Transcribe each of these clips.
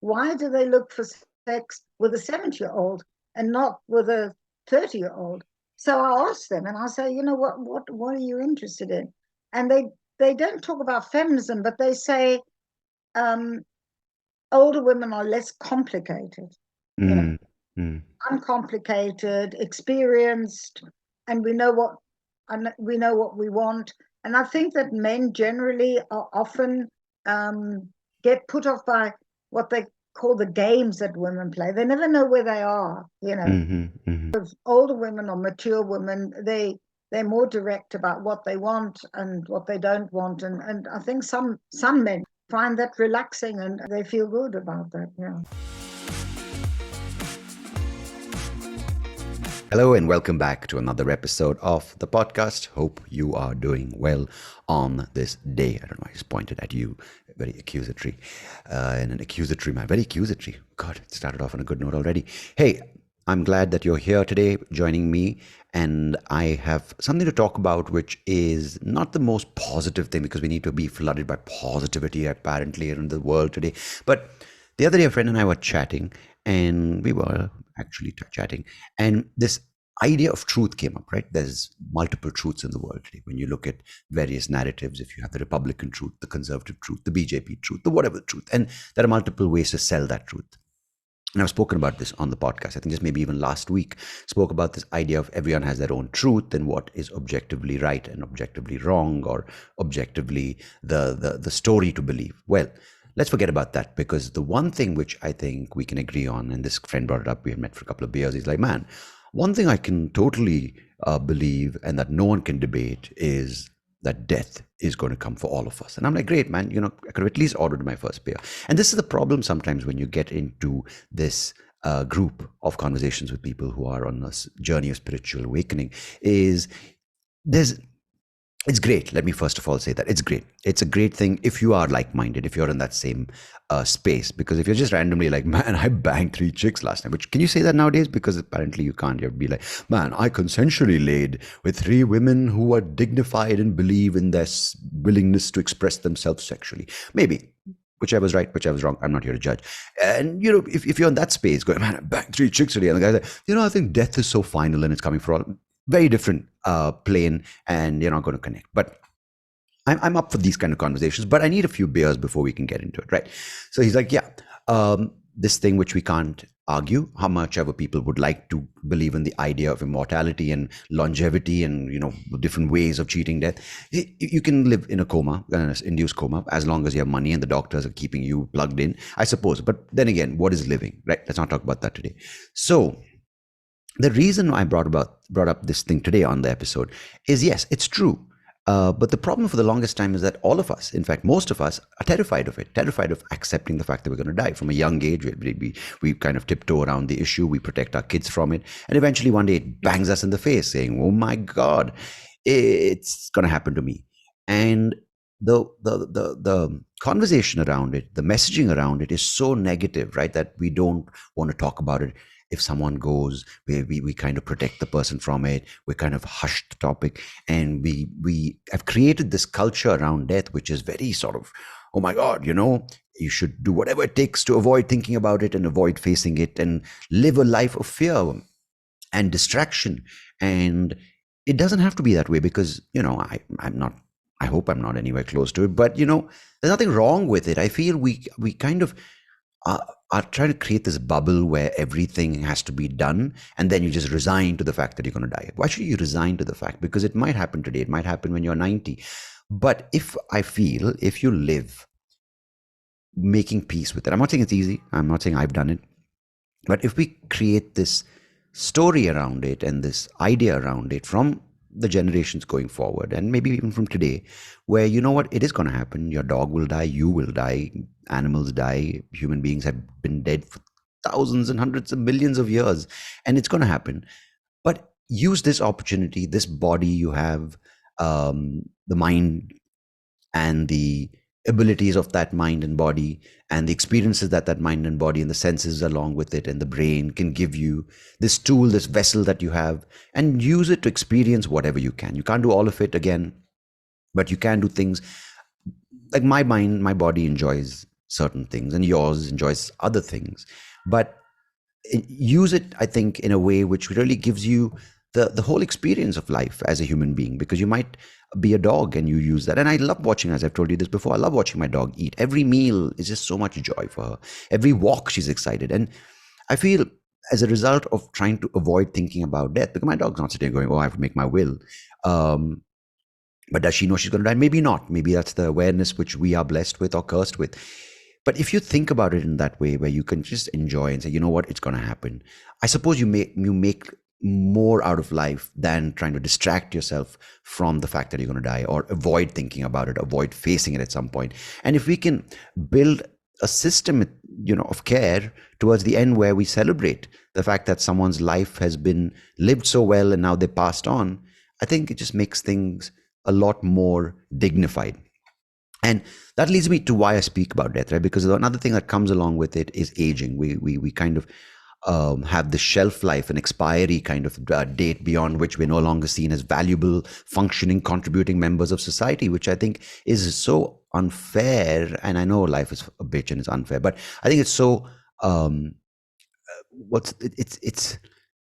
why do they look for sex with a 70-year-old and not with a 30-year-old? So I ask them and I say, what are you interested in? And they don't talk about feminism, but they say um, older women are less complicated, you know, Mm, mm, uncomplicated, experienced, and we know what we want. And I think that men generally are often um, get put off by what they call the games that women play. They never know where they are, mhm, mhm. older women or mature women, they're more direct about what they want and what they don't want. And I think some men find that relaxing and they feel good about that. Yeah. Hello and welcome back to another episode of the podcast. Hope you are doing well on this day. I don't know, I just pointed at you, very accusatory, in an accusatory manner. Very accusatory. God, it started off on a good note already. Hey, I'm glad that you're here today joining me. And I have something to talk about, which is not the most positive thing because we need to be flooded by positivity apparently in the world today. But the other day, a friend and I were chatting, and we were actually chatting, and this idea of truth came up, right? There's multiple truths in the world today. When you look at various narratives, if you have the Republican truth, the conservative truth, the BJP truth, the whatever truth, and there are multiple ways to sell that truth. And I've spoken about this on the podcast. I think just maybe even last week, spoke about this idea of everyone has their own truth and what is objectively right and objectively wrong, or objectively the story to believe. Well, let's forget about that, because the one thing which I think we can agree on, and this friend brought it up, we had met for a couple of beers, he's like, man, one thing I can totally believe and that no one can debate is that death is going to come for all of us. And I'm like, great, man, I could have at least ordered my first beer. And this is the problem sometimes when you get into this group of conversations with people who are on this journey of spiritual awakening, is there's it's great. Let me first of all say that it's great. It's a great thing if you are like-minded, if you're in that same space. Because if you're just randomly like, man, I banged 3 chicks last night, which can you say that nowadays? Because apparently you can't. You'd be like, man, I consensually laid with 3 women who are dignified and believe in their willingness to express themselves sexually. Maybe. Whichever's right, whichever's wrong, I'm not here to judge. And, if you're in that space going, man, I banged 3 chicks today, and the guy's like, I think death is so final and it's coming for all. Very different plane, and you're not going to connect. But I'm up for these kind of conversations, but I need a few beers before we can get into it, right? So he's like, yeah, this thing which we can't argue, how much ever people would like to believe in the idea of immortality and longevity and, different ways of cheating death. You can live in a coma, an induced coma, as long as you have money and the doctors are keeping you plugged in, I suppose. But then again, what is living, right? Let's not talk about that today. So the reason I brought up this thing today on the episode is, yes, it's true. But the problem for the longest time is that all of us, in fact, most of us, are terrified of it, terrified of accepting the fact that we're going to die. From a young age, we kind of tiptoe around the issue. We protect our kids from it. And eventually one day it bangs us in the face saying, oh my God, it's going to happen to me. And the conversation around it, the messaging around it is so negative, right? That we don't want to talk about it. If someone goes, we kind of protect the person from it. We kind of hush the topic, and we have created this culture around death, which is very sort of, oh my God, you should do whatever it takes to avoid thinking about it and avoid facing it and live a life of fear and distraction. And it doesn't have to be that way, because, I'm not, I hope I'm not anywhere close to it, but, there's nothing wrong with it. I feel we kind of are trying to create this bubble where everything has to be done, and then you just resign to the fact that you're going to die. Why should you resign to the fact? Because it might happen today. It might happen when you're 90. But if you live making peace with it, I'm not saying it's easy. I'm not saying I've done it. But if we create this story around it and this idea around it from the generations going forward, and maybe even from today, where it is going to happen. Your dog will die, you will die, animals die, human beings have been dead for thousands and hundreds of millions of years, and it's going to happen. But use this opportunity, this body you have, the mind and the abilities of that mind and body, and the experiences that mind and body and the senses along with it and the brain can give you, this tool, this vessel that you have, and use it to experience whatever you can. You can't do all of it again, but you can do things like my mind, my body enjoys certain things and yours enjoys other things. But use it, I think, in a way which really gives you the whole experience of life as a human being, because you might be a dog and you use that. And I love watching, as I've told you this before, I love watching my dog eat. Every meal is just so much joy for her. Every walk, she's excited. And I feel as a result of trying to avoid thinking about death, because my dog's not sitting there going, oh, I have to make my will. But does she know she's going to die? Maybe not. Maybe that's the awareness which we are blessed with or cursed with. But if you think about it in that way, where you can just enjoy and say, you know what, it's going to happen. I suppose you make more out of life than trying to distract yourself from the fact that you're going to die, or avoid thinking about it, avoid facing it at some point. And if we can build a system, of care towards the end, where we celebrate the fact that someone's life has been lived so well and now they passed on, I think it just makes things a lot more dignified. And that leads me to why I speak about death, right? Because another thing that comes along with it is aging. We kind of have the shelf life and expiry kind of date beyond which we're no longer seen as valuable, functioning, contributing members of society, which I think is so unfair. And I know life is a bitch and it's unfair, but I think it's so it's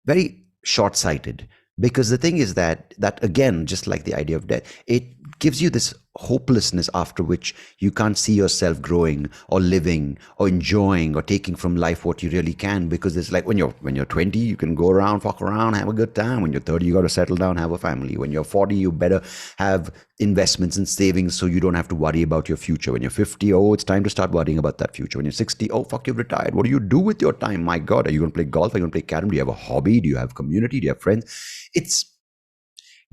very short-sighted. Because the thing is that again, just like the idea of death, it gives you this hopelessness after which you can't see yourself growing or living or enjoying or taking from life what you really can. Because it's like when you're 20, you can go around, fuck around, have a good time. When you're 30, you got to settle down, have a family. When you're 40, you better have investments and savings so you don't have to worry about your future. When you're 50, oh, it's time to start worrying about that future. When you're 60, oh, fuck, you've retired. What do you do with your time? My God, are you going to play golf? Are you going to play carom? Do you have a hobby? Do you have community? Do you have friends? It's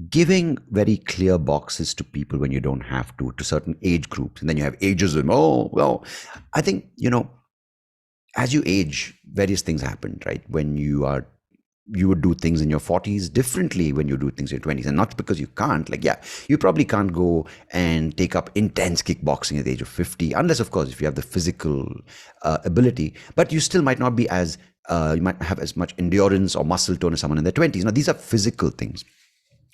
giving very clear boxes to people when you don't have to certain age groups. And then you have ageism. Oh, well, I think, as you age, various things happen, right? When you would do things in your 40s differently when you do things in your 20s. And not because you can't. Like, yeah, you probably can't go and take up intense kickboxing at the age of 50, unless, of course, if you have the physical ability. But you still might not be as, you might have as much endurance or muscle tone as someone in their 20s. Now, these are physical things.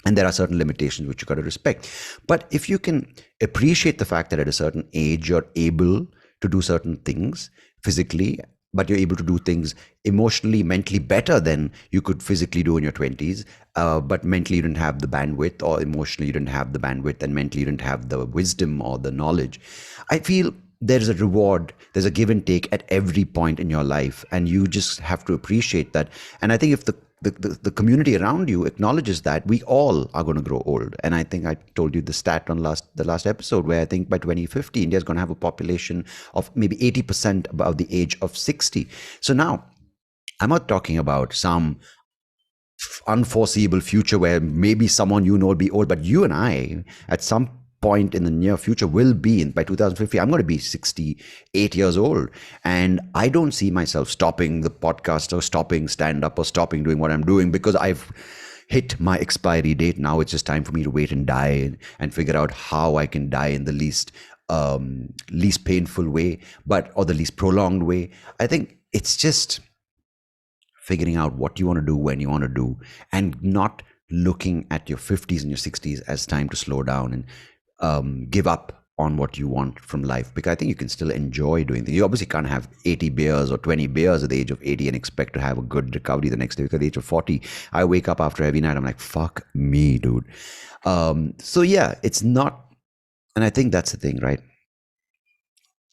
And there are certain limitations which you got to respect. But if you can appreciate the fact that at a certain age, you're able to do certain things physically, but you're able to do things emotionally, mentally better than you could physically do in your 20s, but mentally you didn't have the bandwidth, or emotionally you didn't have the bandwidth, and mentally you didn't have the wisdom or the knowledge. I feel there's a reward, there's a give and take at every point in your life, and you just have to appreciate that. And I think if the community around you acknowledges that, we all are going to grow old. And I think I told you the stat on the last episode, where I think by 2050, India is going to have a population of maybe 80% above the age of 60. So now, I'm not talking about some unforeseeable future where maybe someone will be old, but you and I, at some point in the near future, will be by 2050. I'm going to be 68 years old, and I don't see myself stopping the podcast or stopping stand up or stopping doing what I'm doing because I've hit my expiry date. Now it's just time for me to wait and die and figure out how I can die in the least painful way, or the least prolonged way. I think it's just figuring out what you want to do when you want to do, and not looking at your 50s and your 60s as time to slow down and give up on what you want from life. Because I think you can still enjoy doing things. You obviously can't have 80 beers or 20 beers at the age of 80 and expect to have a good recovery the next day. Because at the age of 40, I wake up after every night, I'm like, fuck me, dude. So yeah, it's not, and I think that's the thing, right?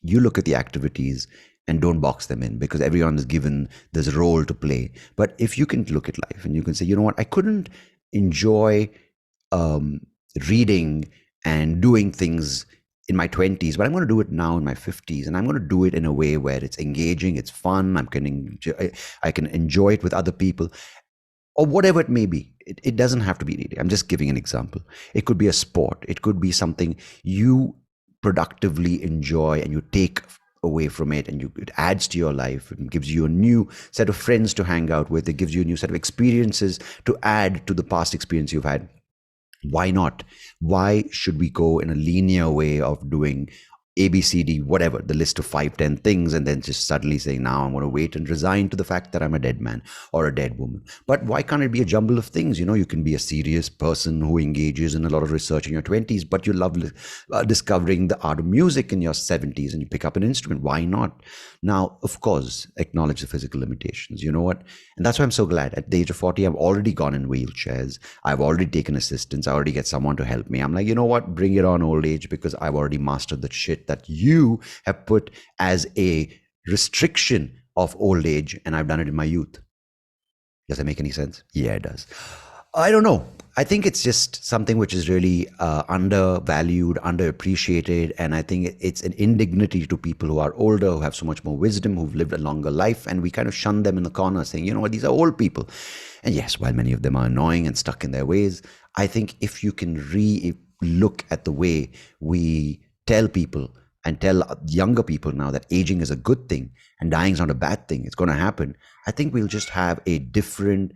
You look at the activities and don't box them in, because everyone is given this role to play. But if you can look at life and you can say, you know what, I couldn't enjoy reading and doing things in my 20s, but I'm going to do it now in my 50s, and I'm going to do it in a way where it's engaging, it's fun, I can enjoy it with other people, or whatever it may be. It doesn't have to be reading. I'm just giving an example. It could be a sport. It could be something you productively enjoy and you take away from it, and it adds to your life. It gives you a new set of friends to hang out with. It gives you a new set of experiences to add to the past experience you've had. Why not? Why should we go in a linear way of doing A, B, C, D, whatever, the list of 5, 10 things, and then just suddenly saying, now I'm going to wait and resign to the fact that I'm a dead man or a dead woman. But why can't it be a jumble of things? You can be a serious person who engages in a lot of research in your 20s, but you love discovering the art of music in your 70s and you pick up an instrument. Why not? Now, of course, acknowledge the physical limitations. You know what? And that's why I'm so glad at the age of 40, I've already gone in wheelchairs. I've already taken assistance. I already get someone to help me. I'm like, you know what? Bring it on, old age, because I've already mastered the shit that you have put as a restriction of old age, and I've done it in my youth. Does that make any sense? Yeah, it does. I don't know. I think it's just something which is really undervalued, underappreciated. And I think it's an indignity to people who are older, who have so much more wisdom, who've lived a longer life. And we kind of shun them in the corner saying, you know what, these are old people. And yes, while many of them are annoying and stuck in their ways, I think if you can look at the way we tell people and tell younger people now that aging is a good thing and dying is not a bad thing, it's going to happen, I think we'll just have a different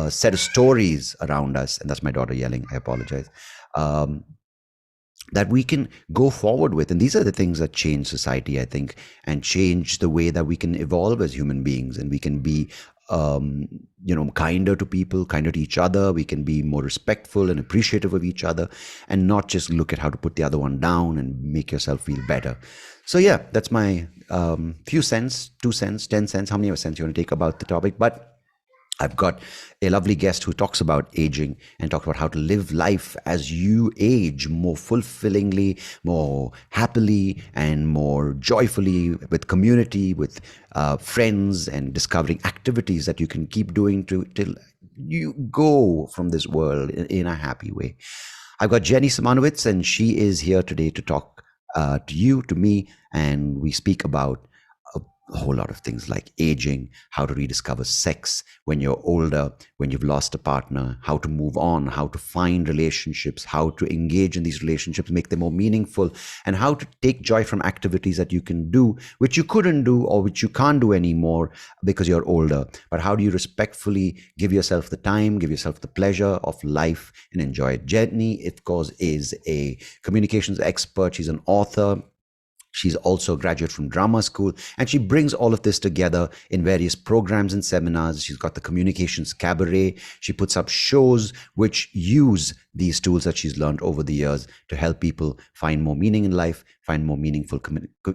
set of stories around us. And that's my daughter yelling, I apologize, that we can go forward with. And these are the things that change society, I think, and change the way that we can evolve as human beings. And we can be kinder to people, kinder to each other. We can be more respectful and appreciative of each other, and not just look at how to put the other one down and make yourself feel better. So yeah, that's my few cents, 2 cents, 10 cents, how many cents you want to take about the topic. But I've got a lovely guest who talks about aging and talks about how to live life as you age more fulfillingly, more happily, and more joyfully, with community, with friends, and discovering activities that you can keep doing till you go from this world in a happy way. I've got Jenny Simanowitz, and she is here today to talk to you, to me, and we speak about a whole lot of things like aging, how to rediscover sex when you're older, when you've lost a partner, how to move on, how to find relationships, how to engage in these relationships, make them more meaningful, and how to take joy from activities that you can do, which you couldn't do or which you can't do anymore because you're older. But how do you respectfully give yourself the time, give yourself the pleasure of life and enjoy it? Jenny, of course, is a communications expert. She's an author. She's also a graduate from drama school, and she brings all of this together in various programs and seminars. She's got the Communications Cabaret. She puts up shows which use these tools that she's learned over the years to help people find more meaning in life, find more meaningful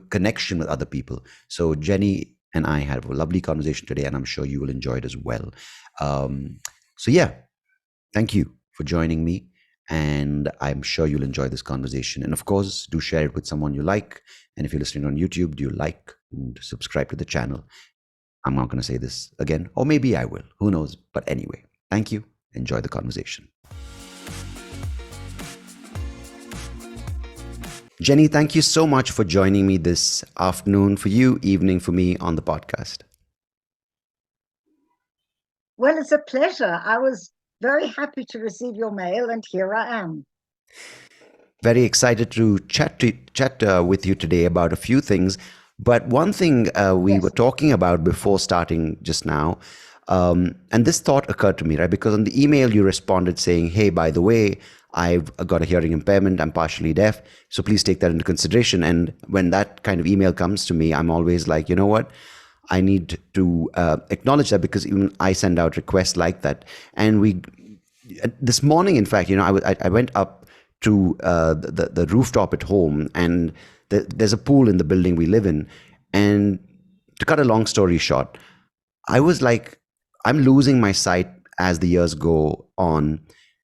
connection with other people. So Jenny and I have a lovely conversation today, and I'm sure you will enjoy it as well. So yeah, thank you for joining me. And I'm sure you'll enjoy this conversation. And of course, do share it with someone you like. And if you're listening on YouTube, do like and subscribe to the channel. I'm not going to say this again, or maybe I will. Who knows? But anyway, thank you. Enjoy the conversation. Jenny, thank you so much for joining me this afternoon for you, evening for me on the podcast. Well, it's a pleasure. I was very happy to receive your mail, and here I am. Very excited to chat with you today about a few things. But one thing we were talking about before starting just now, and this thought occurred to me, right? Because on the email you responded saying, hey, by the way, I've got a hearing impairment, I'm partially deaf, so please take that into consideration. And when that kind of email comes to me, I'm always like, you know what? I need to acknowledge that, because even I send out requests like that. And this morning, in fact, I went up to the rooftop at home, and there's a pool in the building we live in. And to cut a long story short, I was like, I'm losing my sight as the years go on,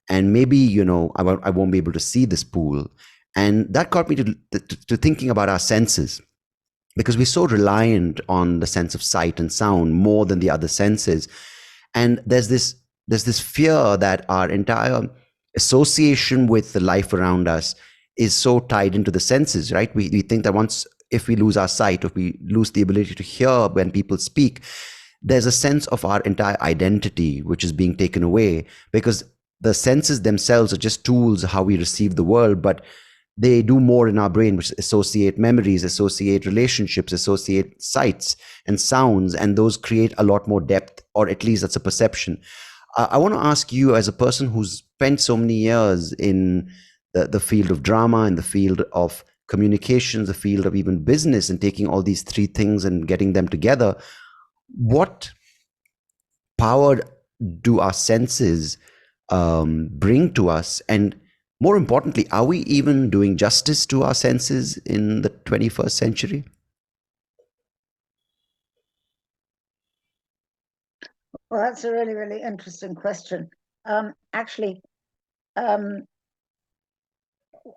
and maybe, I won't be able to see this pool. And that got me to thinking about our senses, because we're so reliant on the sense of sight and sound more than the other senses. And there's this fear that our entire association with the life around us is so tied into the senses, right? We think that if we lose our sight, if we lose the ability to hear when people speak, there's a sense of our entire identity which is being taken away, because the senses themselves are just tools how we receive the world, but they do more in our brain, which associate memories, associate relationships, associate sights and sounds, and those create a lot more depth, or at least that's a perception. I want to ask you, as a person who's spent so many years in the field of drama, in the field of communications, the field of even business, and taking all these three things and getting them together, what power do our senses bring to us? And more importantly, are we even doing justice to our senses in the 21st century? Well, that's a really, really interesting question. Actually,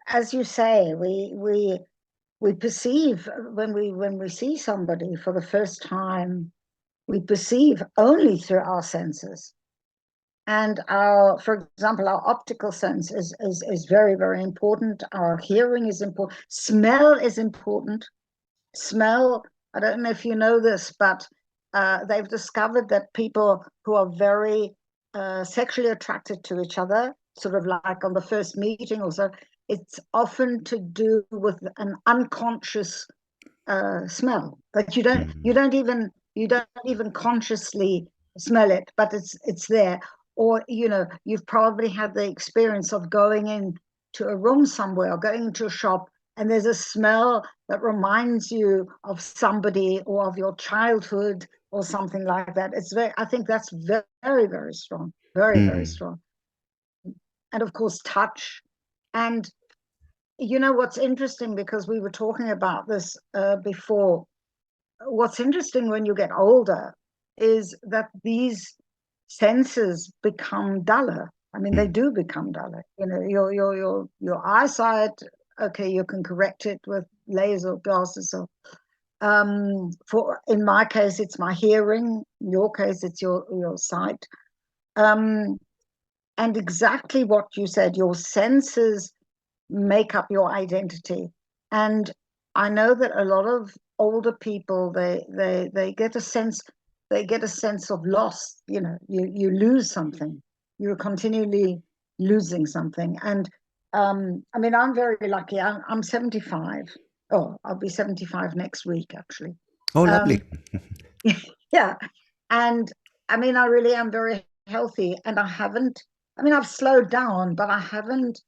as you say, we perceive when we see somebody for the first time, we perceive only through our senses. And for example, our optical sense is very, very important. Our hearing is important. Smell is important. Smell, I don't know if you know this, but they've discovered that people who are very sexually attracted to each other, sort of like on the first meeting or so, it's often to do with an unconscious smell, but you don't even consciously smell it, but it's there. Or you've probably had the experience of going into a room somewhere or going into a shop, and there's a smell that reminds you of somebody or of your childhood or something like that. I think that's very, very strong, very, very strong. And of course, touch. And what's interesting, because we were talking about this before, what's interesting when you get older is that these senses become duller. I mean, they do become duller. Your eyesight, okay, you can correct it with laser glasses. So, in my case, it's my hearing. In your case, it's your sight. And exactly what you said, your senses make up your identity. And I know that a lot of older people, they get a sense of loss. You lose something. You're continually losing something. And I mean, I'm very lucky. I'm 75. Oh, I'll be 75 next week, actually. Oh, lovely. Yeah. And I mean, I really am very healthy, and I've slowed down, but I haven't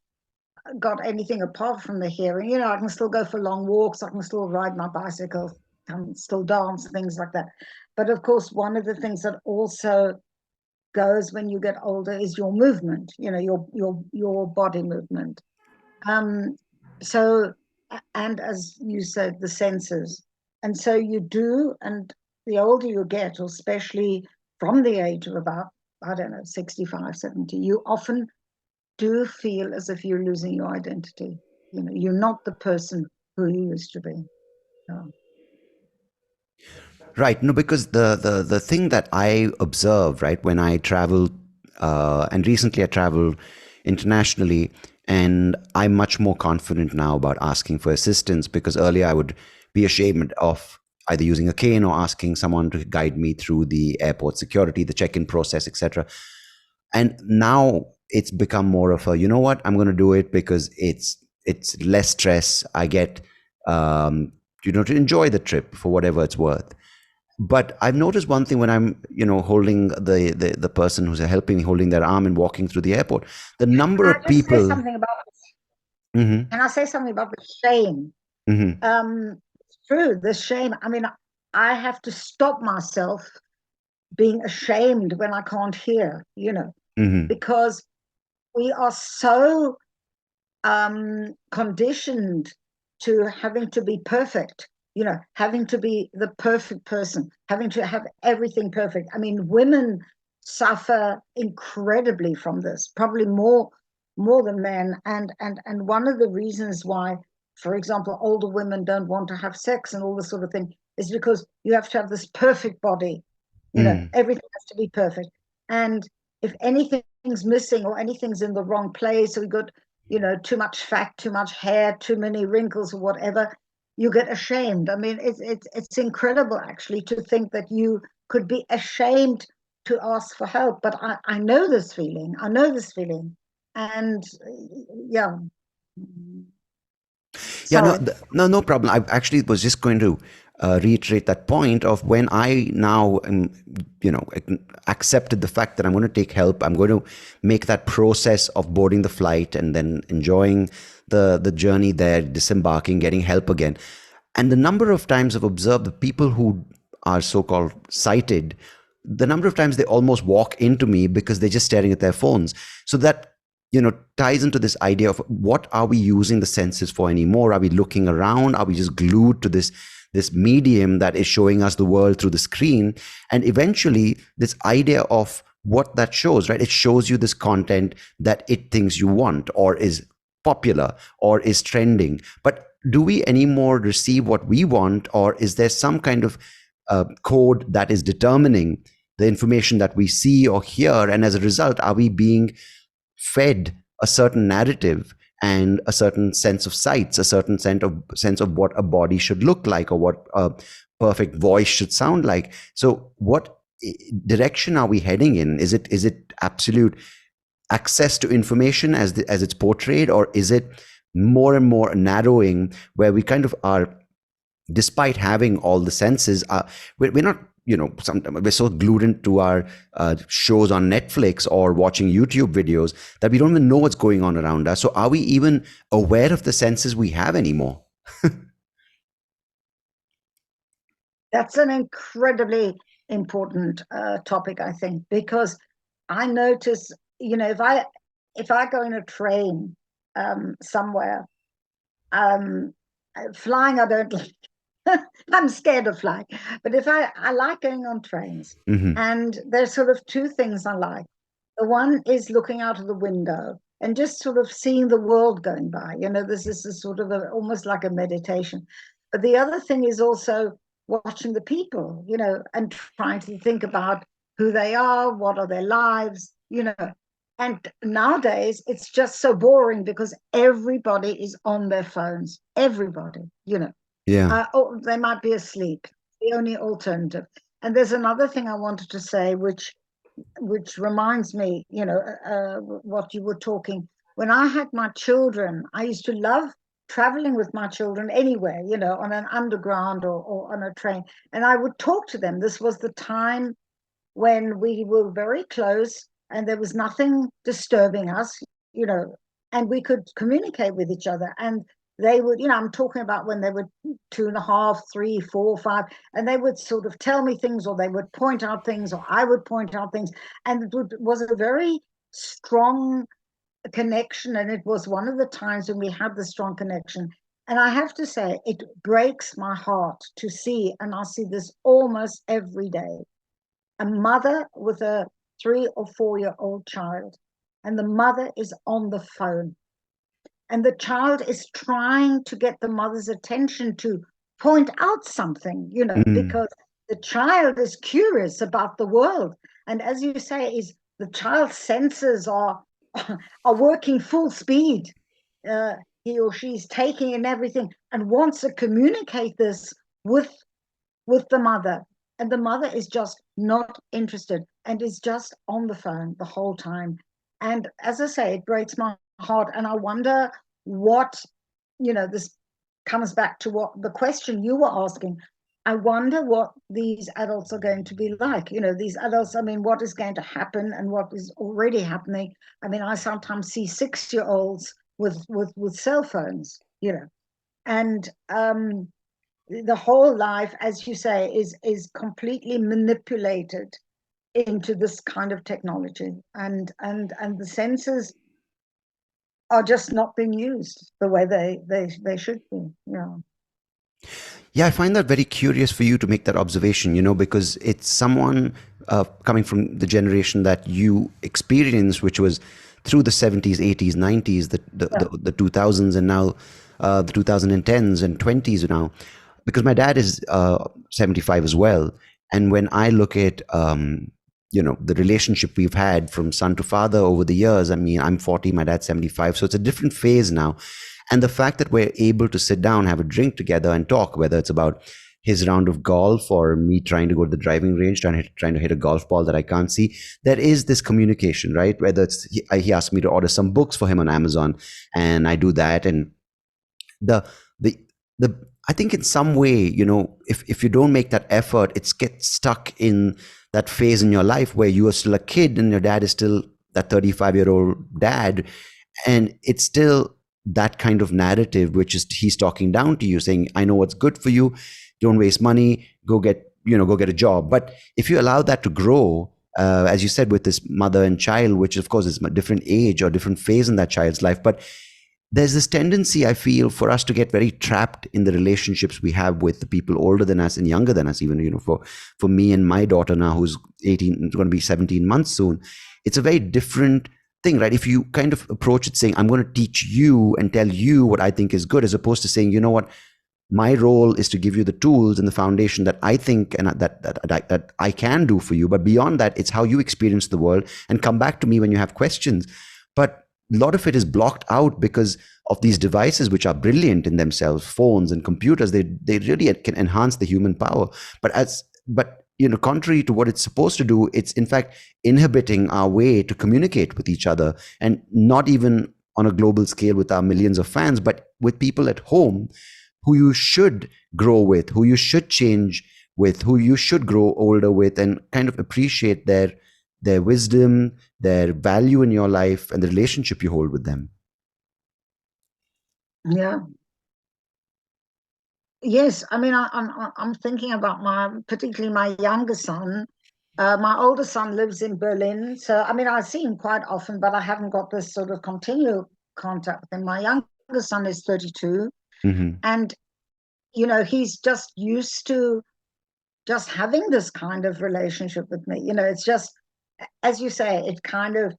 got anything apart from the hearing. I can still go for long walks, I can still ride my bicycle, I can still dance, things like that. But of course, one of the things that also goes when you get older is your movement, your body movement. So, and as you said, the senses. And so you do, and the older you get, or especially from the age of about, I don't know, 65, 70, you often do feel as if you're losing your identity. You're not the person who you used to be. No. Right. No, because the thing that I observe, right, when I travel, and recently I traveled internationally, and I'm much more confident now about asking for assistance, because earlier I would be ashamed of either using a cane or asking someone to guide me through the airport security, the check-in process, etc. And now it's become more of a, you know what, I'm going to do it because it's less stress. I get, to enjoy the trip for whatever it's worth. But I've noticed one thing when I'm, holding the person who's helping me, holding their arm and walking through the airport, the number of people. Say something about Mm-hmm. Can I say something about the shame? Mm-hmm. It's true, the shame. I mean, I have to stop myself being ashamed when I can't hear, Mm-hmm. because we are so conditioned to having to be perfect, having to be the perfect person, having to have everything perfect. I mean, women suffer incredibly from this, probably more than men. And one of the reasons why, for example, older women don't want to have sex and all this sort of thing is because you have to have this perfect body. Everything has to be perfect. And if anything's missing or anything's in the wrong place, or we got too much fat, too much hair, too many wrinkles or whatever, you get ashamed. I mean, it's incredible actually to think that you could be ashamed to ask for help. But I know this feeling. And yeah. Yeah, no problem. I actually was just going to reiterate that point of when I now, accepted the fact that I'm going to take help. I'm going to make that process of boarding the flight and then enjoying the journey there, disembarking, getting help again. And the number of times I've observed the people who are so-called sighted, the number of times they almost walk into me because they're just staring at their phones. So that, ties into this idea of what are we using the senses for anymore? Are we looking around? Are we just glued to this medium that is showing us the world through the screen? And eventually this idea of what that shows, right? It shows you this content that it thinks you want, or is popular, or is trending. But do we anymore receive what we want, or is there some kind of code that is determining the information that we see or hear? And as a result, are we being fed a certain narrative and a certain sense of sights, a certain sense of what a body should look like, or what a perfect voice should sound like? So what direction are we heading in? Is it absolute access to information as it's portrayed, or is it more and more narrowing, where we kind of are, despite having all the senses, we're not, sometimes we're so glued into our shows on Netflix or watching YouTube videos that we don't even know what's going on around us. So are we even aware of the senses we have anymore? That's an incredibly important topic, I think, because I notice, if I go in a train somewhere, flying I don't like. I'm scared of flying, but if I like going on trains, and there's sort of two things I like. The one is looking out of the window and just sort of seeing the world going by. This is a sort of almost like a meditation. But the other thing is also watching the people, and trying to think about who they are, what are their lives, And nowadays it's just so boring because everybody is on their phones. Everybody, Yeah. Or they might be asleep. The only alternative. And there's another thing I wanted to say, which reminds me, what you were talking. When I had my children, I used to love traveling with my children anywhere, on an underground or on a train. And I would talk to them. This was the time when we were very close and there was nothing disturbing us, and we could communicate with each other. And they would, I'm talking about when they were 2.5, 3, 4, 5, and they would sort of tell me things, or they would point out things, or I would point out things. And it was a very strong connection. And it was one of the times when we had the strong connection. And I have to say, it breaks my heart to see, and I see this almost every day, a mother with a 3 or 4-year-old child, and the mother is on the phone. And the child is trying to get the mother's attention to point out something, because the child is curious about the world. And as you say, the child's senses are working full speed. He or she's taking in everything and wants to communicate this with the mother. And the mother is just not interested and is just on the phone the whole time. And as I say, it breaks my heart. And I wonder what, this comes back to what the question you were asking. I wonder what these adults are going to be like. These adults, what is going to happen and what is already happening. I sometimes see 6-year-olds with cell phones, and the whole life, as you say, is completely manipulated into this kind of technology, and the senses are just not being used the way they should be. Yeah, I find that very curious for you to make that observation, because it's someone coming from the generation that you experienced, which was through the 70s, 80s, 90s, the 2000s, and now the 2010s and 20s now. Because my dad is 75 as well. And when I look at, the relationship we've had from son to father over the years, I'm 40, my dad's 75. So it's a different phase now. And the fact that we're able to sit down, have a drink together and talk, whether it's about his round of golf or me trying to go to the driving range, trying to hit a golf ball that I can't see, there is this communication, right? Whether it's, he asked me to order some books for him on Amazon, and I do that. And the I think in some way, if you don't make that effort, it gets stuck in that phase in your life where you are still a kid and your dad is still that 35-year-old dad. And it's still that kind of narrative, which is he's talking down to you, saying, I know what's good for you, don't waste money, go get a job. But if you allow that to grow, as you said, with this mother and child, which of course is a different age or different phase in that child's life, but there's this tendency, I feel, for us to get very trapped in the relationships we have with the people older than us and younger than us. Even, for me and my daughter now, who's 18, going to be 17 months soon, it's a very different thing, right? If you kind of approach it saying, I'm going to teach you and tell you what I think is good, as opposed to saying, you know what, my role is to give you the tools and the foundation that I think and that I can do for you. But beyond that, it's how you experience the world, and come back to me when you have questions. But a lot of it is blocked out because of these devices, which are brilliant in themselves, phones and computers. They really can enhance the human power. But contrary to what it's supposed to do, it's in fact inhibiting our way to communicate with each other, and not even on a global scale with our millions of fans, but with people at home who you should grow with, who you should change with, who you should grow older with, and kind of appreciate their wisdom, their value in your life, and the relationship you hold with them. Yeah. Yes, I mean, I'm thinking about particularly my younger son. My older son lives in Berlin, so I mean, I see him quite often, but I haven't got this sort of continual contact with him. My younger son is 32, and he's just used to just having this kind of relationship with me. It's just, as you say, it kind of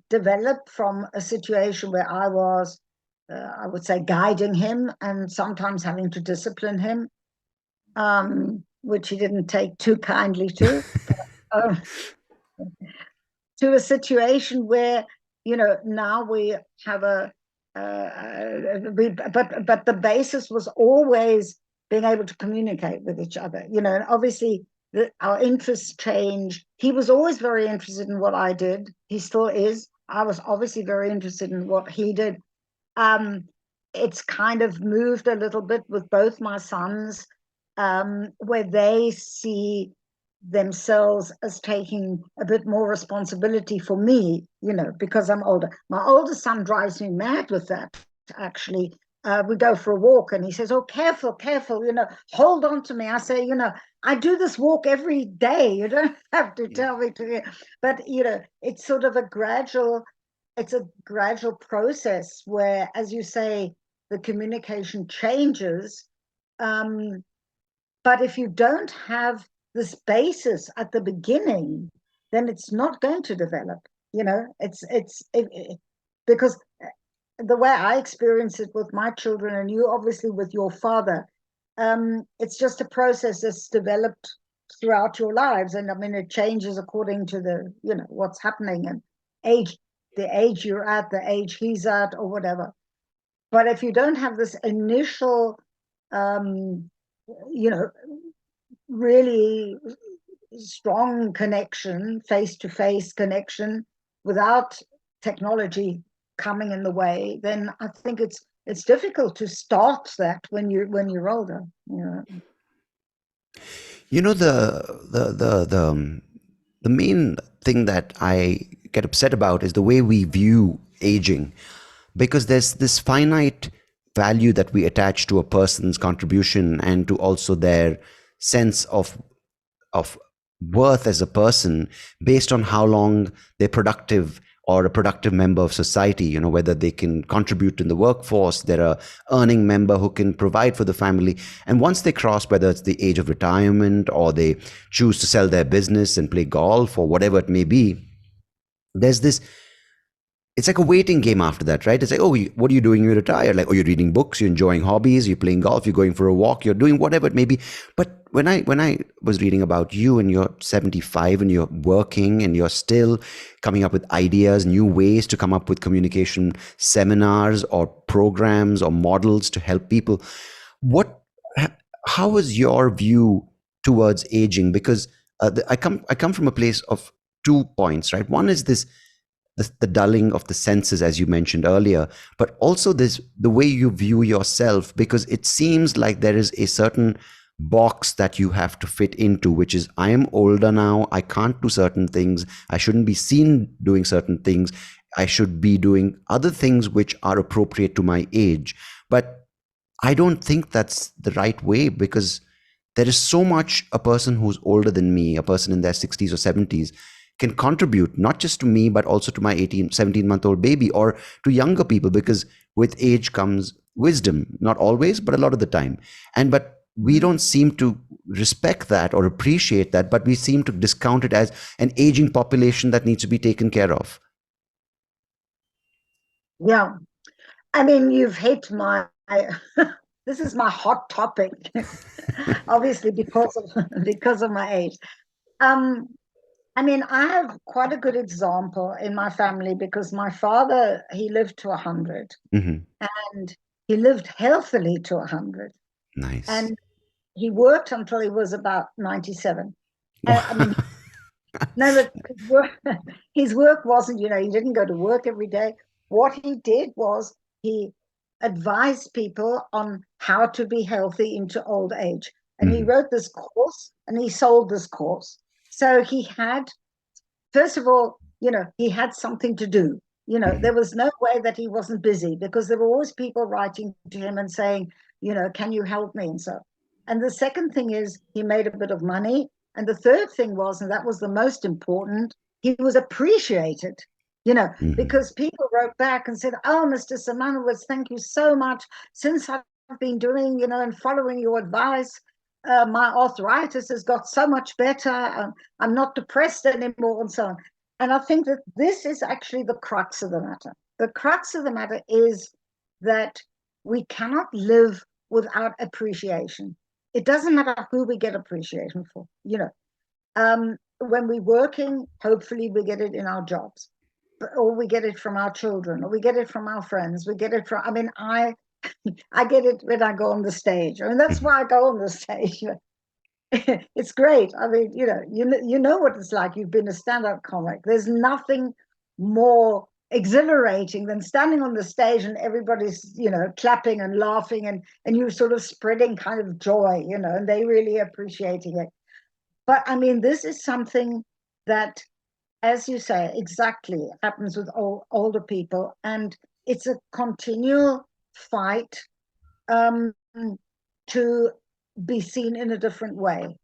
developed from a situation where I was, I would say, guiding him and sometimes having to discipline him, which he didn't take too kindly to, to a situation where, now we have but the basis was always being able to communicate with each other, and obviously our interests changed. He was always very interested in what I did. He still is. I was obviously very interested in what he did. It's kind of moved a little bit with both my sons, where they see themselves as taking a bit more responsibility for me, because I'm older. My older son drives me mad with that, actually. We go for a walk and he says, oh, careful, hold on to me. I say, I do this walk every day. You don't have to tell me to. But, it's sort of a gradual process where, as you say, the communication changes. But if you don't have this basis at the beginning, then it's not going to develop. Because the way I experience it with my children, and you obviously with your father, it's just a process that's developed throughout your lives. And I mean, it changes according to the, what's happening and the age you're at, the age he's at, or whatever. But if you don't have this initial, really strong connection, face-to-face connection, without technology coming in the way, then I think it's difficult to start that when you're older. The main thing that I get upset about is the way we view aging, because there's this finite value that we attach to a person's contribution and to also their sense of worth as a person based on how long they're productive or a productive member of society, whether they can contribute in the workforce, they're a earning member who can provide for the family. And once they cross, whether it's the age of retirement or they choose to sell their business and play golf or whatever it may be, there's this, it's like a waiting game after that, right? It's like, oh, what are you doing when you retire? Like, oh, you're reading books, you're enjoying hobbies, you're playing golf, you're going for a walk, you're doing whatever it may be. But when I was reading about you and you're 75 and you're working and you're still coming up with ideas, new ways to come up with communication seminars or programs or models to help people, how is your view towards aging? Because I come from a place of 2 points, right? One is the dulling of the senses, as you mentioned earlier, but also the way you view yourself, because it seems like there is a certain box that you have to fit into, which is, I am older now, I can't do certain things, I shouldn't be seen doing certain things, I should be doing other things which are appropriate to my age. But I don't think that's the right way, because there is so much a person who's older than me, a person in their 60s or 70s, can contribute, not just to me, but also to my 17-month-old baby, or to younger people, because with age comes wisdom, not always, but a lot of the time. But we don't seem to respect that or appreciate that, but we seem to discount it as an aging population that needs to be taken care of. Yeah. I mean, you've hit my, this is my hot topic, obviously because of my age. I mean, I have quite a good example in my family, because my father, he lived to 100, Mm-hmm. and he lived healthily to 100. Nice. And he worked until he was about 97. I mean, no, but his work wasn't, he didn't go to work every day. What he did was he advised people on how to be healthy into old age. And he wrote this course, and he sold this course. So he had, first of all, he had something to do. There was no way that he wasn't busy, because there were always people writing to him and saying, can you help me? And so, and the second thing is, he made a bit of money. And the third thing was, and that was the most important, he was appreciated, because people wrote back and said, oh, Mr. Simanowitz, thank you so much. Since I've been doing, and following your advice, my arthritis has got so much better. I'm not depressed anymore, and so on. And I think that this is actually the crux of the matter. The crux of the matter is that we cannot live without appreciation. It doesn't matter who we get appreciation for, when we're working, hopefully we get it in our jobs, or we get it from our children, or we get it from our friends. We get it from, I get it when I go on the stage. That's why I go on the stage. It's great. You know what it's like. You've been a stand-up comic. There's nothing more exhilarating than standing on the stage and everybody's, clapping and laughing, and you're sort of spreading kind of joy, and they really appreciating it. But this is something that, as you say, exactly happens with older people, and it's a continual fight to be seen in a different way,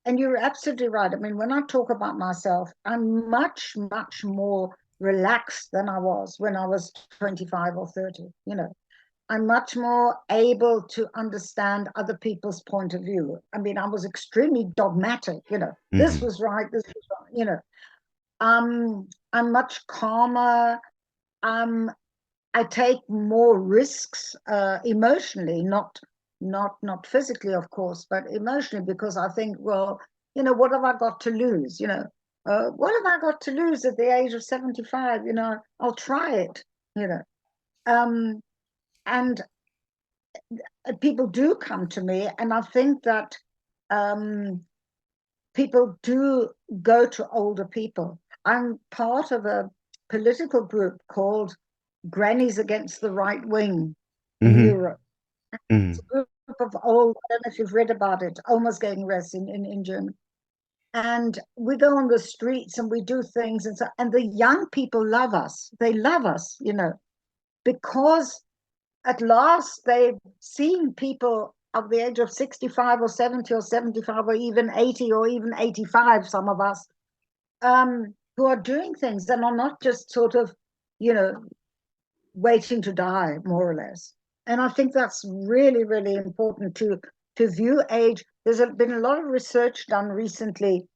and you're absolutely right. When I talk about myself, I'm much, much more relaxed than I was when I was 25 or 30. I'm much more able to understand other people's point of view. I was extremely dogmatic, this was right, this was wrong, I'm much calmer. I take more risks emotionally, not physically, of course, but emotionally, because I think, well, what have I got to lose? What have I got to lose at the age of 75? I'll try it, and people do come to me, and I think that people do go to older people. I'm part of a political group called Grannies Against the Right Wing in Europe. It's a group of old, I don't know if you've read about it, Oma's Gegen Rest in Germany. And we go on the streets and we do things, and the young people love us. They love us, because at last they've seen people of the age of 65 or 70 or 75 or even 80 or even 85, some of us, who are doing things and are not just sort of, waiting to die, more or less. And I think that's really, really important to view age. There's been a lot of research done recently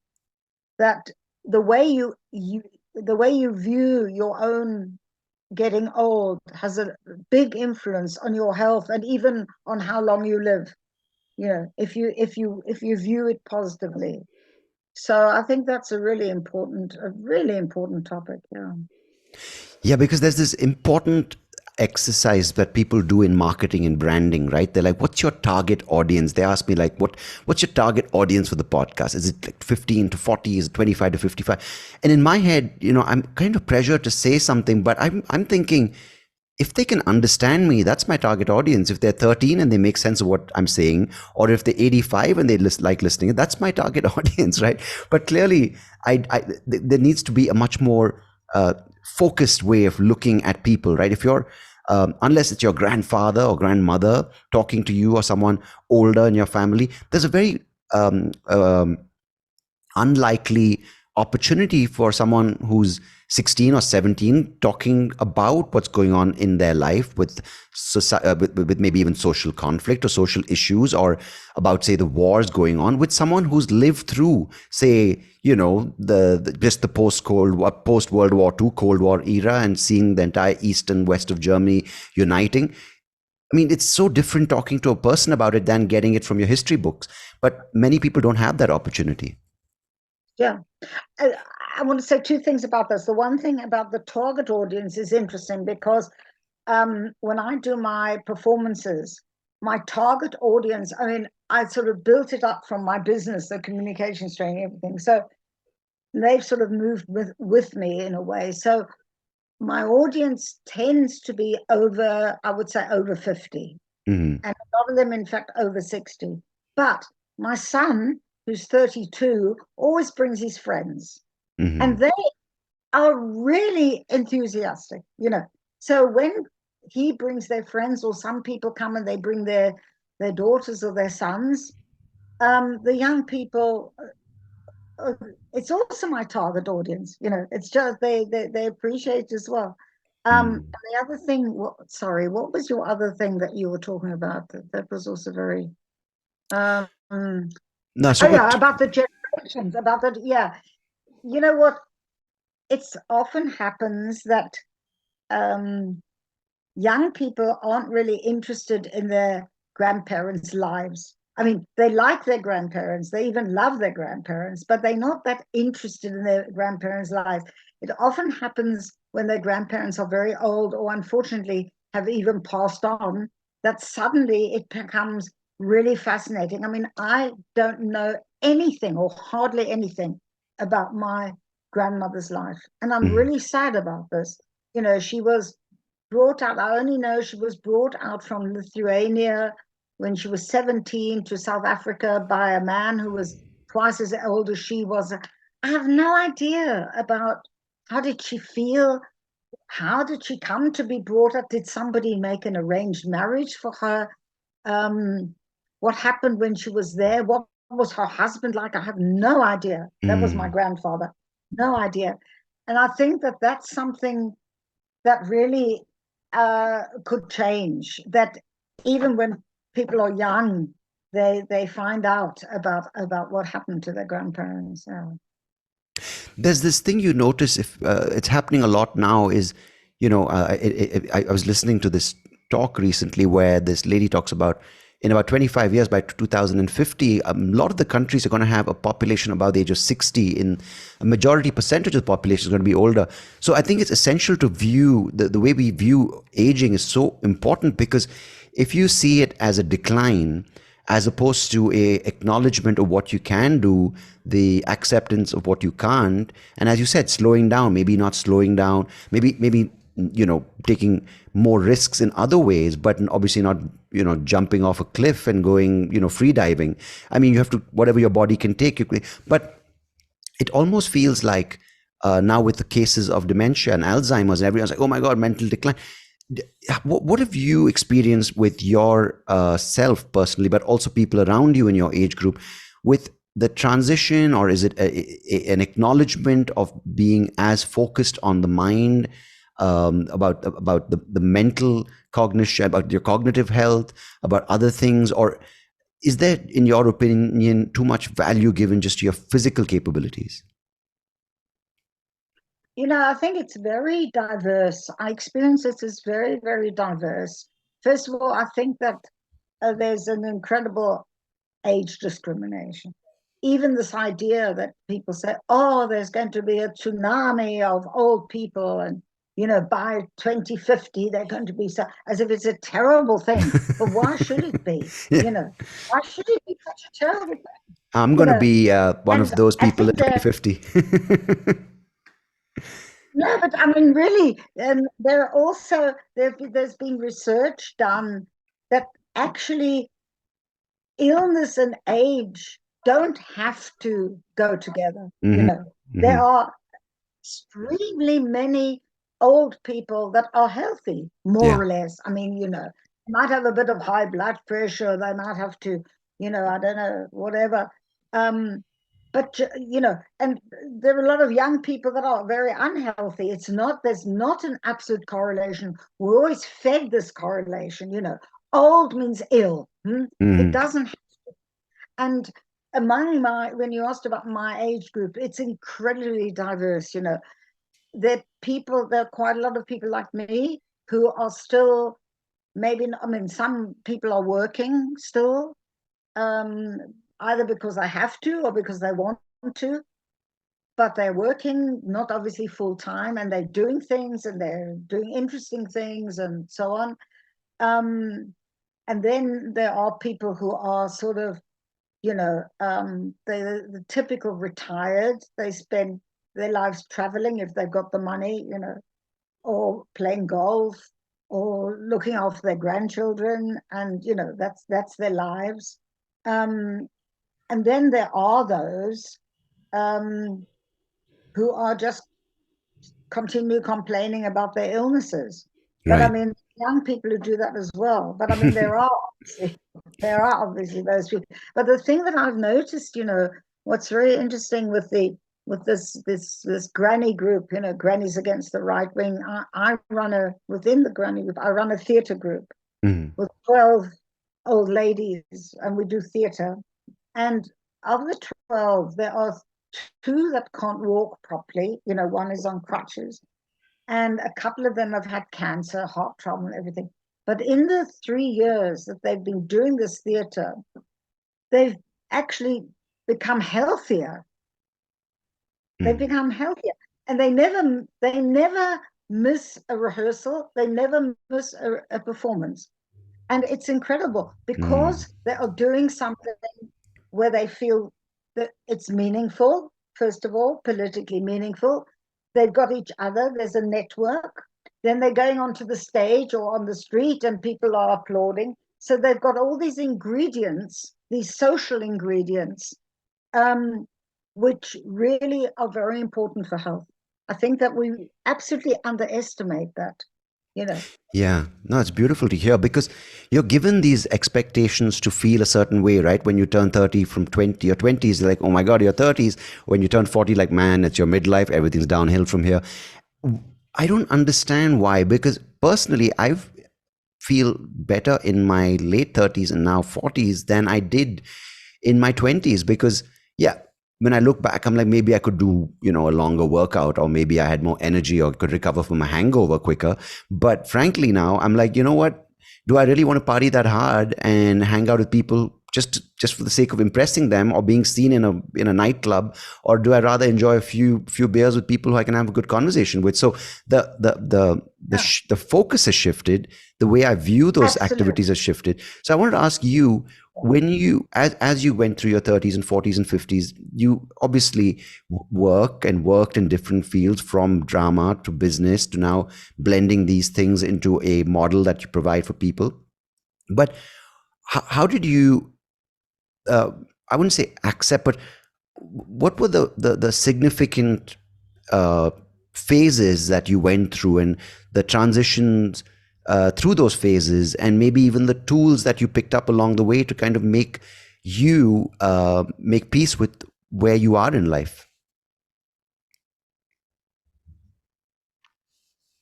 that the way you view your own getting old has a big influence on your health, and even on how long you live, if you view it positively. So I think that's a really important topic. Yeah, because there's this important exercise that people do in marketing and branding, right? They're like, what's your target audience? They ask me like, what's your target audience for the podcast? Is it like 15 to 40? Is it 25 to 55? And in my head, I'm kind of pressured to say something, but I'm thinking, if they can understand me, that's my target audience. If they're 13 and they make sense of what I'm saying, or if they're 85 and they like listening, that's my target audience, right? But clearly, there needs to be a much more focused way of looking at people, right? If you're unless it's your grandfather or grandmother talking to you or someone older in your family, there's a very unlikely opportunity for someone who's 16 or 17 talking about what's going on in their life with maybe even social conflict or social issues, or about, say, the wars going on, with someone who's lived through, say, just the post World War II Cold War era, and seeing the entire east and west of Germany uniting. I mean, it's so different talking to a person about it than getting it from your history books. But many people don't have that opportunity. Yeah. I want to say two things about this. The one thing about the target audience is interesting because when I do my performances, my target audience, I mean, I sort of built it up from my business, the communications training, everything. So they've sort of moved with me in a way. So my audience tends to be over, I would say, over 50. And a lot of them, in fact, over 60. But my son, who's 32, always brings his friends. And they are really enthusiastic, So when he brings their friends, or some people come and they bring their daughters or their sons, the young people, it's also my target audience, It's just they appreciate it as well. And the other thing, what was your other thing that you were talking about? That was also very about the generations, you know what, it often happens that young people aren't really interested in their grandparents' lives. I mean, they like their grandparents, they even love their grandparents, but they're not that interested in their grandparents' lives. It often happens when their grandparents are very old, or unfortunately have even passed on, that suddenly it becomes really fascinating. I mean, I don't know anything or hardly anything about my grandmother's life, and I'm really sad about this. She was brought out, I only know she was brought out from Lithuania when she was 17 to South Africa by a man who was twice as old as she was. I have no idea about how did she feel, how did she come to be brought up, did somebody make an arranged marriage for her, what happened when she was there, what was her husband like? I have no idea. That was my grandfather, no idea. And I think that that's something that really could change, that even when people are young, they find out about what happened to their grandparents. There's this thing you notice, if it's happening a lot now, is, I was listening to this talk recently where this lady talks about, in about 25 years, by 2050, a lot of the countries are going to have a population above the age of 60. In a majority percentage of the population is going to be older. So I think it's essential to view the way we view aging is so important, because if you see it as a decline, as opposed to a acknowledgement of what you can do, the acceptance of what you can't, and as you said, slowing down, maybe not slowing down, maybe taking more risks in other ways, but obviously not jumping off a cliff and going free diving. I mean, you have to, whatever your body can take you. But it almost feels like now with the cases of dementia and Alzheimer's, and everyone's like, oh my God, mental decline. What have you experienced with your self personally, but also people around you in your age group, with the transition? Or is it an acknowledgement of being as focused on the mind, about the mental cognition, about your cognitive health, about other things? Or is there, in your opinion, too much value given just to your physical capabilities? I think it's very diverse. I experience it as very, very diverse. First of all, I think that there's an incredible age discrimination. Even this idea that people say, oh, there's going to be a tsunami of old people, and by 2050 they're going to be so, as if it's a terrible thing. But why should it be? Yeah. Why should it be such a terrible thing? I'm going to be one of those people in 2050. No, but I mean, really, there are also there's been research done that actually illness and age don't have to go together. You Hmm. know, there Hmm. are extremely many old people that are healthy, more Yeah. or less. I mean, they might have a bit of high blood pressure. They might have to, I don't know, whatever. Um, but and there are a lot of young people that are very unhealthy. There's not an absolute correlation. We're always fed this correlation. Old means ill. It Hmm. doesn't. And when you asked about my age group, it's incredibly diverse. There are quite a lot of people like me who are still, maybe not, I mean, some people are working still, um, either because they have to or because they want to, but they're working, not obviously full time, and they're doing things and they're doing interesting things and so on. And then there are people who are sort of, they're the typical retired. They spend their lives traveling if they've got the money, or playing golf or looking after their grandchildren, and that's their lives. um and then there are those um who are just continue complaining about their illnesses. But I Right. mean, young people who do that as well. But I mean, there are obviously those people. But the thing that I've noticed, what's very interesting with this granny group, grannies against the right wing. I run within the granny group, I run a theatre group Hmm. with 12 old ladies, and we do theatre. And of the 12, there are two that can't walk properly. One is on crutches, and a couple of them have had cancer, heart trouble, and everything. But in the 3 years that they've been doing this theatre, they've actually become healthier. They've Hmm. become healthier, and they never miss a rehearsal. They never miss a performance, and it's incredible Hmm. because they are doing something where they feel that it's meaningful. First of all, politically meaningful. They've got each other. There's a network. Then they're going onto the stage or on the street, and people are applauding. So they've got all these ingredients, these social ingredients, um, which really are very important for health. I think that we absolutely underestimate that. You know, Yeah, no, it's beautiful to hear because you're given these expectations to feel a certain way, right? When you turn 30 from 20 or 20s, like, oh my God, you're 30s. When you turn 40, like, man, it's your midlife. Everything's downhill from here. I don't understand why, because personally, I feel better in my late 30s and now 40s than I did in my 20s because, yeah, when I look back, I'm like, maybe I could do, a longer workout, or maybe I had more energy or could recover from a hangover quicker. But frankly, now I'm like, you know what? Do I really want to party that hard and hang out with people just for the sake of impressing them or being seen in a nightclub, or do I rather enjoy a few beers with people who I can have a good conversation with? So yeah, the focus has shifted, the way I view those absolutely. activities has shifted. So I wanted to ask you, when you as you went through your 30s and 40s and 50s, you obviously worked in different fields, from drama to business to now blending these things into a model that you provide for people. But how did you, uh, I wouldn't say accept, but what were the significant uh, phases that you went through, and the transitions through those phases, and maybe even the tools that you picked up along the way to kind of make peace with where you are in life?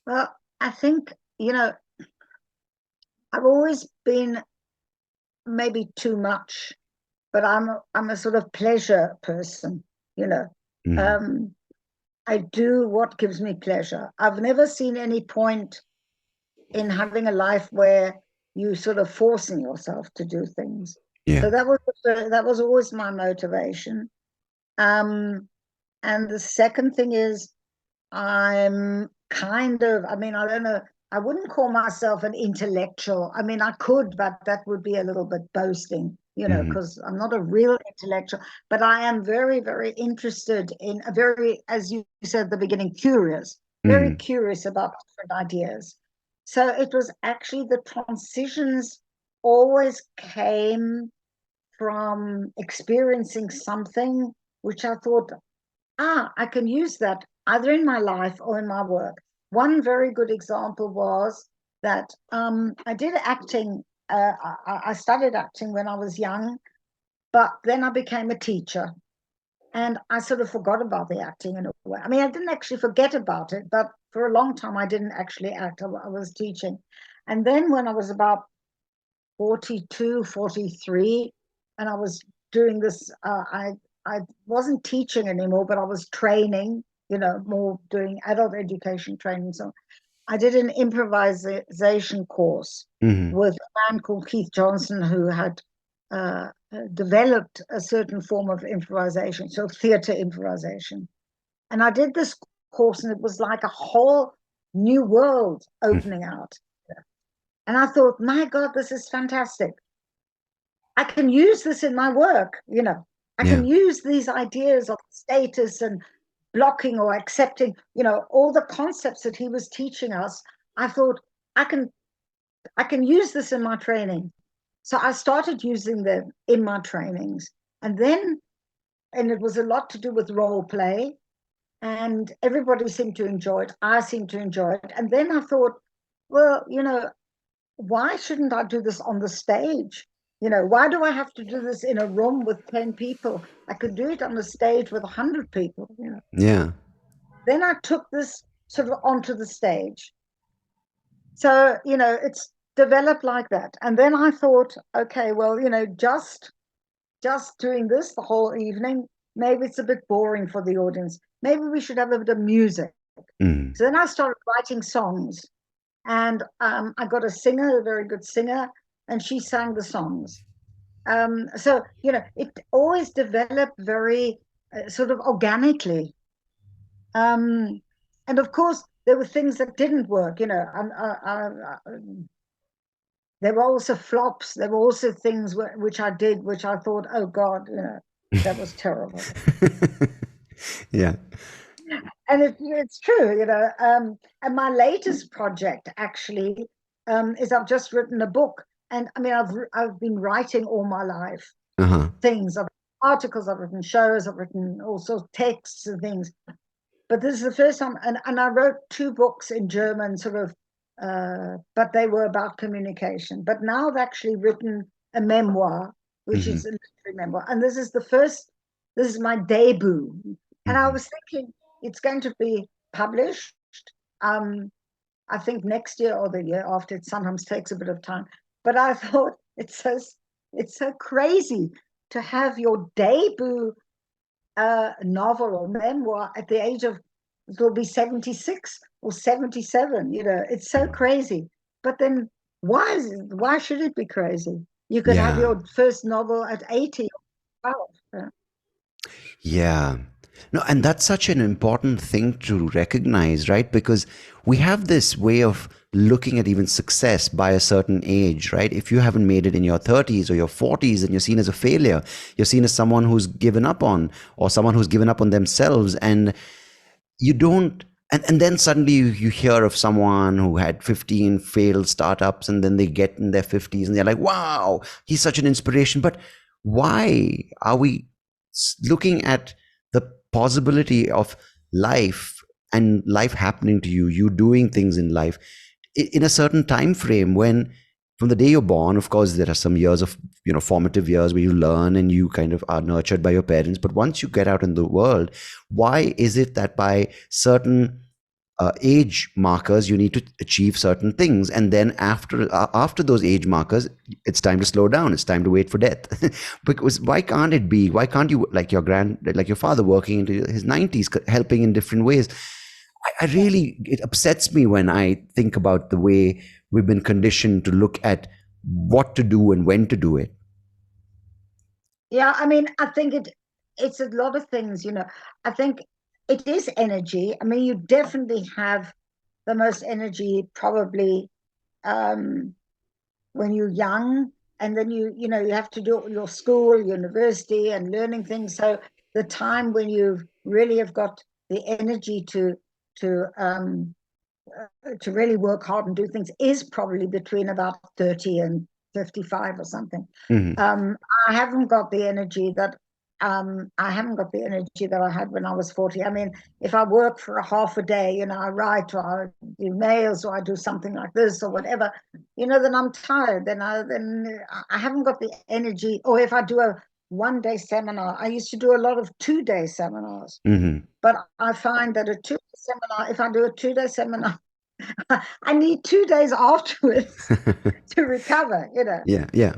Well, I think, I've always been maybe too much, but I'm a sort of pleasure person, you know. Mm, Um, I do what gives me pleasure. I've never seen any point in having a life where you sort of forcing yourself to do things. yeah. So that was always my motivation. Um, and the second thing is I'm kind of, I mean, I don't know, I wouldn't call myself an intellectual. I mean, I could, but that would be a little bit boasting, Hmm. because I'm not a real intellectual, but I am very, very interested in a very, as you said at the beginning, curious. very Mm. curious about different ideas. So it was actually the transitions always came from experiencing something which I thought, I can use that either in my life or in my work. One very good example was that I did acting. I studied acting when I was young, but then I became a teacher. And I sort of forgot about the acting in a way. I mean, I didn't actually forget about it, but for a long time, I didn't actually act. I was teaching. And then when I was about 42, 43, and I was doing this, I wasn't teaching anymore, but I was training, more doing adult education training. So I did an improvisation course Hmm. with a man called Keith Johnson, who had developed a certain form of improvisation, so theater improvisation. And I did this course, and it was like a whole new world opening out. And I thought, my God, this is fantastic. I can use this in my work. I Yeah. can use these ideas of status and blocking or accepting, all the concepts that he was teaching us. I thought, I can I can use this in my training. So I started using them in my trainings. And it was a lot to do with role play, and everybody seemed to enjoy it. I seemed to enjoy it. And then I thought, well, why shouldn't I do this on the stage? Why do I have to do this in a room with 10 people? I could do it on the stage with 100 people. Yeah. Then I took this sort of onto the stage. So, it's developed like that. And then I thought, okay, well, just doing this the whole evening, maybe it's a bit boring for the audience. Maybe we should have a bit of music. Mm. So then I started writing songs, and I got a singer, a very good singer, and she sang the songs. So it always developed very sort of organically. Um, and of course, there were things that didn't work. There were also flops. There were also things which I did, which I thought, oh God, that was terrible. Yeah. And it's true. And my latest project actually is I've just written a book. And I mean, I've been writing all my life Uh-huh. things. I've written articles, I've written shows, I've written all sorts of texts and things. But this is the first time, and I wrote two books in German, sort of, but they were about communication. But now I've actually written a memoir, which Hmm. is a literary memoir, and this is my debut. And I Hmm. was thinking it's going to be published. Um, I think next year or the year after. It sometimes takes a bit of time, but I thought it's so crazy to have your debut novel or memoir at the age of, it will be 76 or 77. It's so crazy. But then why should it be crazy? You could have Yeah. your first novel at 80 or 12. Yeah. Yeah. No, and that's such an important thing to recognize, right? Because we have this way of looking at even success by a certain age, right? If you haven't made it in your 30s or your 40s, then you're seen as a failure. You're seen as someone who's given up on, or someone who's given up on themselves. And you don't, and then suddenly you hear of someone who had 15 failed startups, and then they get in their 50s and they're like, wow, he's such an inspiration. But why are we looking at the possibility of life and life happening to you, you doing things in life in a certain time frame, when from the day you're born, of course, there are some years of, formative years where you learn and you kind of are nurtured by your parents. But once you get out in the world, why is it that by certain age markers you need to achieve certain things, and then after those age markers, it's time to slow down, it's time to wait for death? Because why can't you, like your father, working into his 90s, helping in different ways? I really, it upsets me when I think about the way we've been conditioned to look at what to do and when to do it. Yeah, I mean, I think it's a lot of things. I think it is energy. I mean, you definitely have the most energy probably um, when you're young, and then you have to do your school, university, and learning things. So the time when you really have got the energy to to really work hard and do things is probably between about 30 and 55 or something. Hmm. I haven't got the energy that I haven't got the energy that I had when I was 40. I mean, if I work for a half a day, I write or I do mails or I do something like this or whatever, then I'm tired. Then I haven't got the energy. Or if I do a 1-day seminar, I used to do a lot of 2-day seminars. Hmm. But I find that a 2-day seminar, if I do a 2-day seminar, I need 2 days afterwards to recover, Yeah, yeah.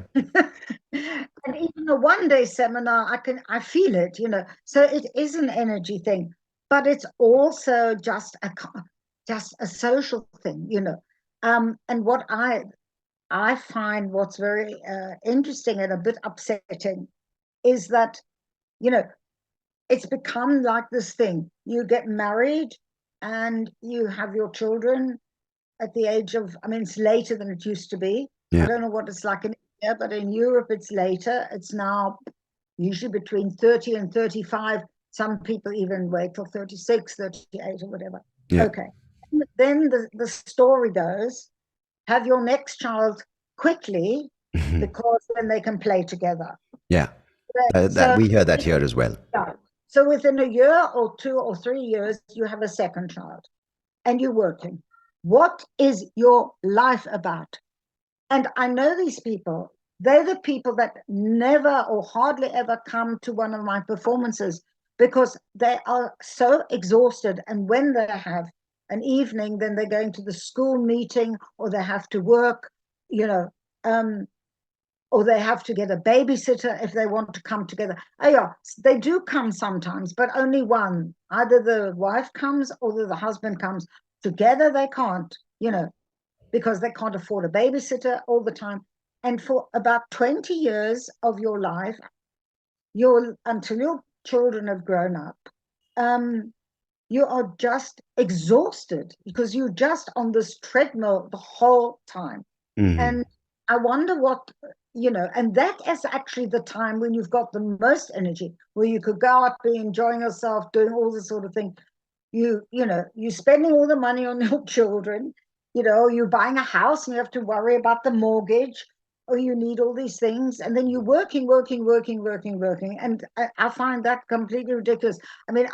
And even a 1-day seminar, I feel it, So it is an energy thing, but it's also just a social thing, And what I find what's very interesting and a bit upsetting is that, it's become like this thing. You get married and you have your children at the age of, I mean, it's later than it used to be. I Yeah. don't know what it's like in India, but in Europe, it's later. It's now usually between 30 and 35. Some people even wait till 36, 38 or whatever. Yeah. Okay. Then the story goes, have your next child quickly because then they can play together. Yeah. That So we hear that here as well. yeah. So within a year or 2 or 3 years, you have a second child and you're working. What is your life about? And I know these people. They're the people that never or hardly ever come to one of my performances because they are so exhausted. And when they have an evening, then they're going to the school meeting or they have to work, or they have to get a babysitter if they want to come together. Oh yeah, they do come sometimes, but only one. Either the wife comes or the husband comes. Together they can't, because they can't afford a babysitter all the time. And for about 20 years of your life, until your children have grown up, you are just exhausted because you're just on this treadmill the whole time. Hmm. And I wonder what, and that is actually the time when you've got the most energy, where you could go out, be enjoying yourself, doing all this sort of thing. You're spending all the money on your children, you're buying a house and you have to worry about the mortgage, or you need all these things. And then you're working. And I find that completely ridiculous. I mean,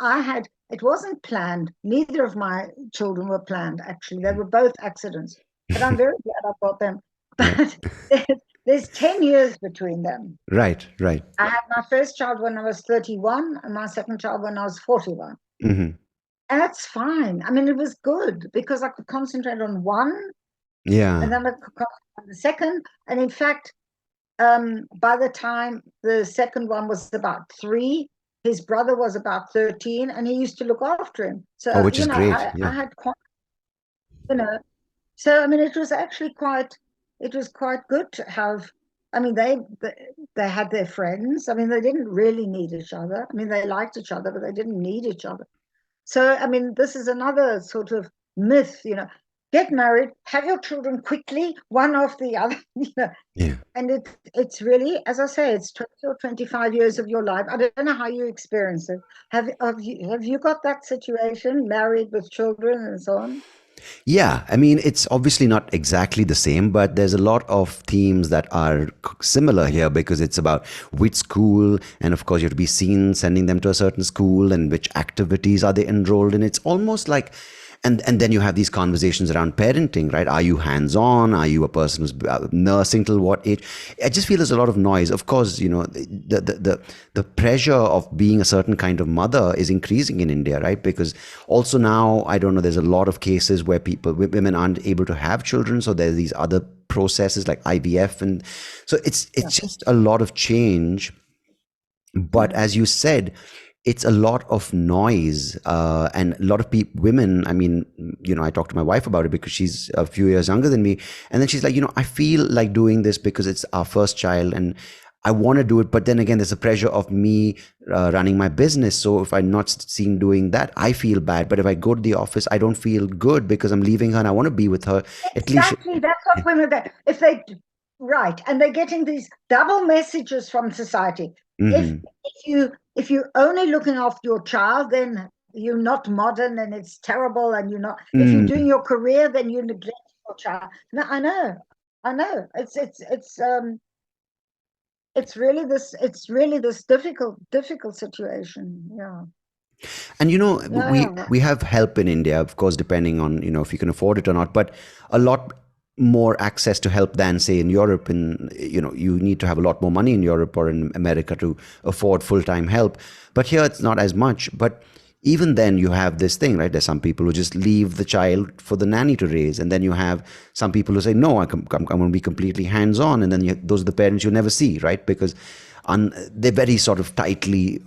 it wasn't planned. Neither of my children were planned, actually. They were both accidents. But I'm very glad I got them. Yeah. But there's 10 years between them. Right, right. I had my first child when I was 31 and my second child when I was 41. Hmm. And that's fine. I mean, it was good because I could concentrate on one Yeah. and then I could concentrate on the second. And in fact, by the time the second one was about 3, his brother was about 13 and he used to look after him. So, Oh, which is great. I Yeah. had quite, so, I mean, it was actually quite good to have. I mean, they had their friends. I mean, they didn't really need each other. I mean, they liked each other, but they didn't need each other. So, I mean, this is another sort of myth, get married, have your children quickly, one after the other, Yeah. and it's really, as I say, it's 20 or 25 years of your life. I don't know how you experience it. Have you got that situation, married with children and so on? Yeah, I mean, it's obviously not exactly the same, but there's a lot of themes that are similar here because it's about which school, and of course, you have to be seen sending them to a certain school, and which activities are they enrolled in. It's almost like, and then you have these conversations around parenting, right? Are you hands-on? Are you a person who's nursing till what age? I just feel there's a lot of noise. Of course, the pressure of being a certain kind of mother is increasing in India, right? Because also now, I don't know, there's a lot of cases where women aren't able to have children, so there's these other processes like IVF, and so it's just a lot of change. But as you said, it's a lot of noise, and a lot of women. I mean, I talked to my wife about it because she's a few years younger than me, and then she's like, I feel like doing this because it's our first child, and I want to do it, but then again, there's a pressure of me running my business. So if I'm not seen doing that, I feel bad. But if I go to the office, I don't feel good because I'm leaving her and I want to be with her. Exactly, that's what women are. Right, and they're getting these double messages from society. Mm-hmm. If you're only looking after your child, then you're not modern and it's terrible, and you're not, if you're doing Mm. your career, then you neglect your child. No, I know. It's really this difficult situation. Yeah. And Yeah. we have help in India, of course, depending on if you can afford it or not, but a lot more access to help than say in Europe. And you need to have a lot more money in Europe or in America to afford full-time help. But here it's not as much. But even then you have this thing, right? There's some people who just leave the child for the nanny to raise, and then you have some people who say, no, I'm going to be completely hands-on, and then those are the parents you never see, right? Because they're very sort of tightly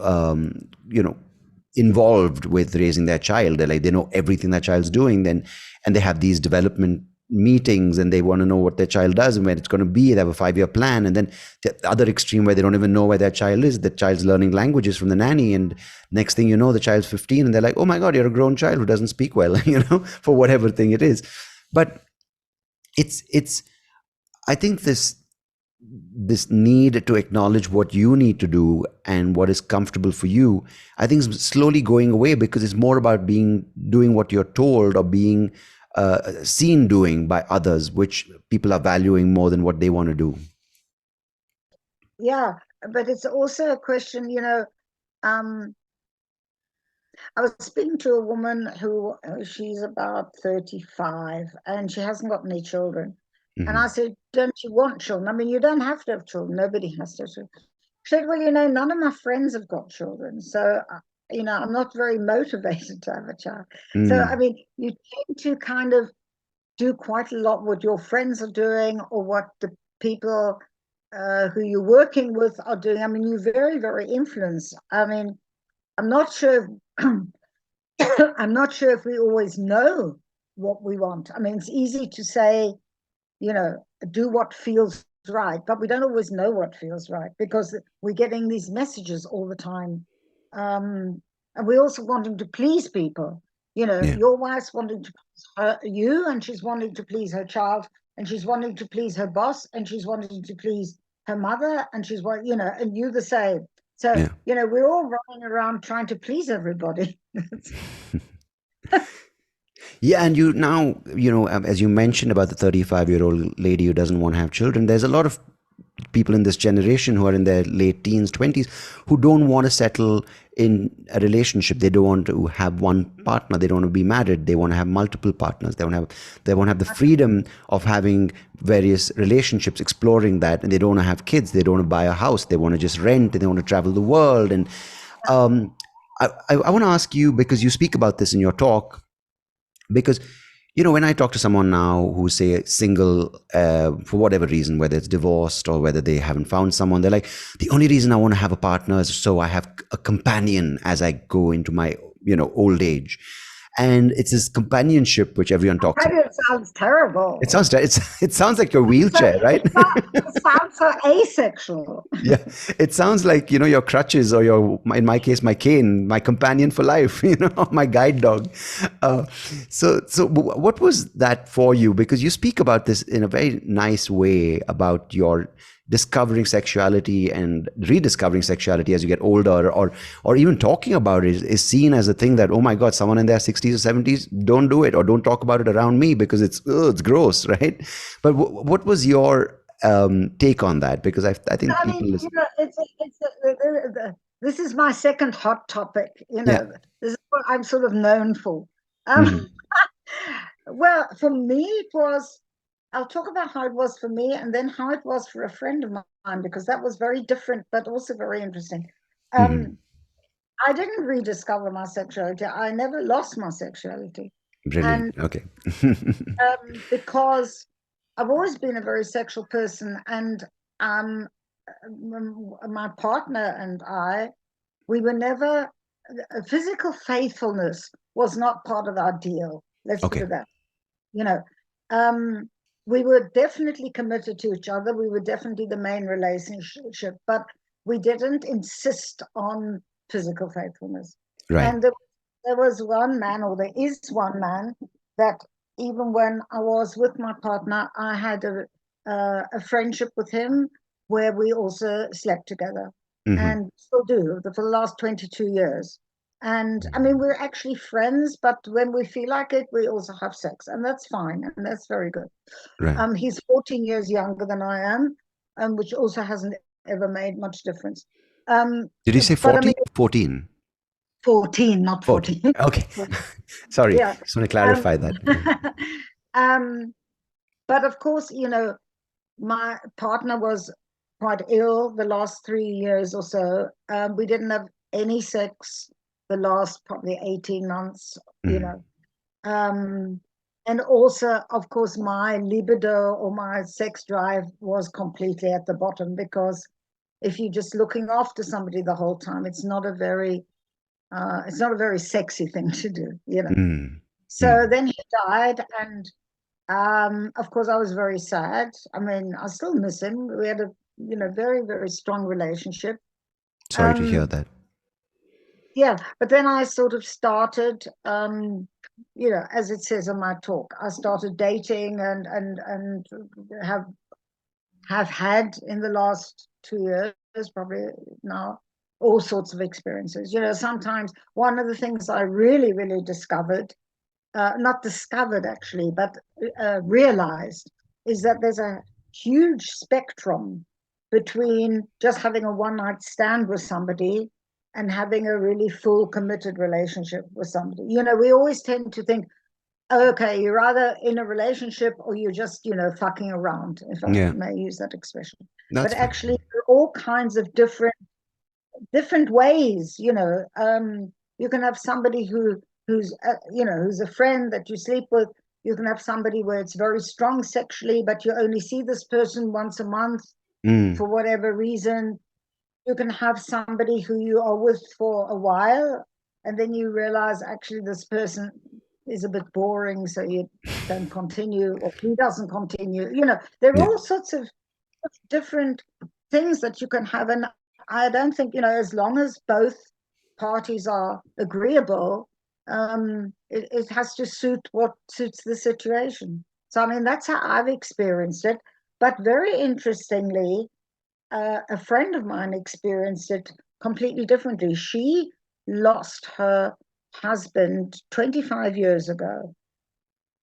involved with raising their child. They know everything that child's doing, then, and they have these development meetings, and they want to know what their child does and where it's going to be. They have a 5-year plan. And then the other extreme, where they don't even know where their child is. The child's learning languages from the nanny, and next thing you know, the child's 15, and they're like, oh my god, you're a grown child who doesn't speak well, for whatever thing it is. But it's I think this need to acknowledge what you need to do and what is comfortable for you, I think is slowly going away, because it's more about doing what you're told, or being seen doing by others, which people are valuing more than what they want to do. Yeah, but it's also a question, um, I was speaking to a woman who she's about 35 and she hasn't got any children. And I Mm-hmm. said, don't you want children? I mean, you don't have to have children. Nobody has to have children. She said, well, none of my friends have got children. So, I'm not very motivated to have a child. So, I Mm. mean, you tend to kind of do quite a lot what your friends are doing, or what the people who you're working with are doing. I mean, you're very, very influenced. I mean, I'm not sure. I'm not sure if we always know what we want. I mean, it's easy to say, do what feels right, but we don't always know what feels right, because we're getting these messages all the time. And we're also wanting to please people. Yeah. Your wife's wanting to please you, and she's wanting to please her child, and she's wanting to please her boss, and she's wanting to please her mother, and and you the same. So, Yeah. we're all running around trying to please everybody. Yeah, and as you mentioned about the 35-year-old lady who doesn't want to have children, there's a lot of people in this generation who are in their late teens, 20s, who don't want to settle in a relationship. They don't want to have one partner. They don't want to be married. They want to have multiple partners. They want to have the freedom of having various relationships, exploring that, and they don't want to have kids. They don't want to buy a house. They want to just rent. They want to travel the world. And um, I want to ask you, because you speak about this in your talk, because when I talk to someone now who say single, for whatever reason, whether it's divorced or whether they haven't found someone, they're like, the only reason I want to have a partner is so I have a companion as I go into my old age. And it's this companionship which everyone talks about. It sounds terrible. It sounds like your wheelchair, right? It sounds so asexual. Yeah, it sounds like your crutches, or in my case, my cane, my companion for life, my guide dog. What was that for you? Because you speak about this in a very nice way about your discovering sexuality and rediscovering sexuality as you get older, or even talking about it is seen as a thing that, oh my god, someone in their 60s or 70s, don't do it, or don't talk about it around me because it's gross, right? But what was your take on that? Because I think I people mean, listen. this is my second hot topic. Yeah. This is what I'm sort of known for. Hmm. Well, for me, it was. I'll talk about how it was for me, and then how it was for a friend of mine, because that was very different, but also very interesting. Hmm. Um, I didn't rediscover my sexuality. I never lost my sexuality, Brilliant. and Okay. because I've always been a very sexual person, and um, my partner and I, we were never, physical faithfulness was not part of our deal. Let's put Okay. it that. You know, um, we were definitely committed to each other. We were definitely the main relationship, but we didn't insist on physical faithfulness. Right. And there was one man, or there is one man, that even when I was with my partner, I had a friendship with him where we also slept together, Hmm. and still do for the last 22 years. And I mean, we're actually friends, but when we feel like it, we also have sex, and that's fine, and that's very good. Right. He's 14 years younger than I am, which also hasn't ever made much difference. Did you say But I 40? mean, 14? 14, not 14. 14. Okay. Sorry. Yeah. Just want to Um, clarify that. but of course, my partner was quite ill the last 3 years or so. We didn't have any sex the last probably 18 months, Mm. And also, of course, my libido or my sex drive was completely at the bottom, because if you're just looking after somebody the whole time, it's not a very sexy thing to do. Mm. So Mm. then he died, and of course, I was very sad. I mean, I still miss him. We had a very, very strong relationship. Sorry to hear Um, that. yeah, but then I sort of started, as it says in my talk, I started dating and have had in the last 2 years, probably now, all sorts of experiences. Sometimes one of the things I really, really discovered, not discovered actually, but realized, is that there's a huge spectrum between just having a one night stand with somebody and having a really full committed relationship with somebody. We always tend to think, oh, okay, you're either in a relationship or you're just, fucking around, if I Yeah. may use that expression. That's But fine. actually, there are all kinds of different ways. You can have somebody who's a friend that you sleep with. You can have somebody where it's very strong sexually, but you only see this person once a month Mm. for whatever reason. You can have somebody who you are with for a while, and then you realize actually this person is a bit boring, so you don't continue, or he doesn't continue. There are Yeah. all sorts of different things that you can have. And I don't think, as long as both parties are agreeable, it has to suit what suits the situation. So, I mean, that's how I've experienced it. But very interestingly, a friend of mine experienced it completely differently. She lost her husband 25 years ago,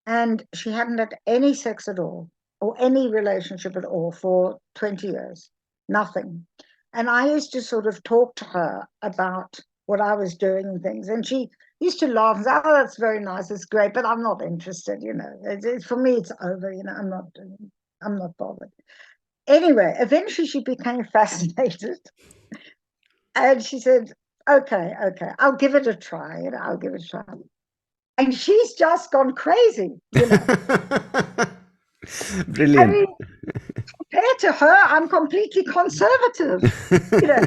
and she hadn't had any sex at all or any relationship at all for 20 years, nothing. And I used to sort of talk to her about what I was doing and things. And she used to laugh and say, oh, that's very nice, it's great, but I'm not interested. For me, it's over, I'm not bothered. Anyway, eventually she became fascinated, and she said, okay, I'll give it a try, I'll give it a try. And she's just gone crazy. I Brilliant. mean, compared to her, I'm completely conservative. You know,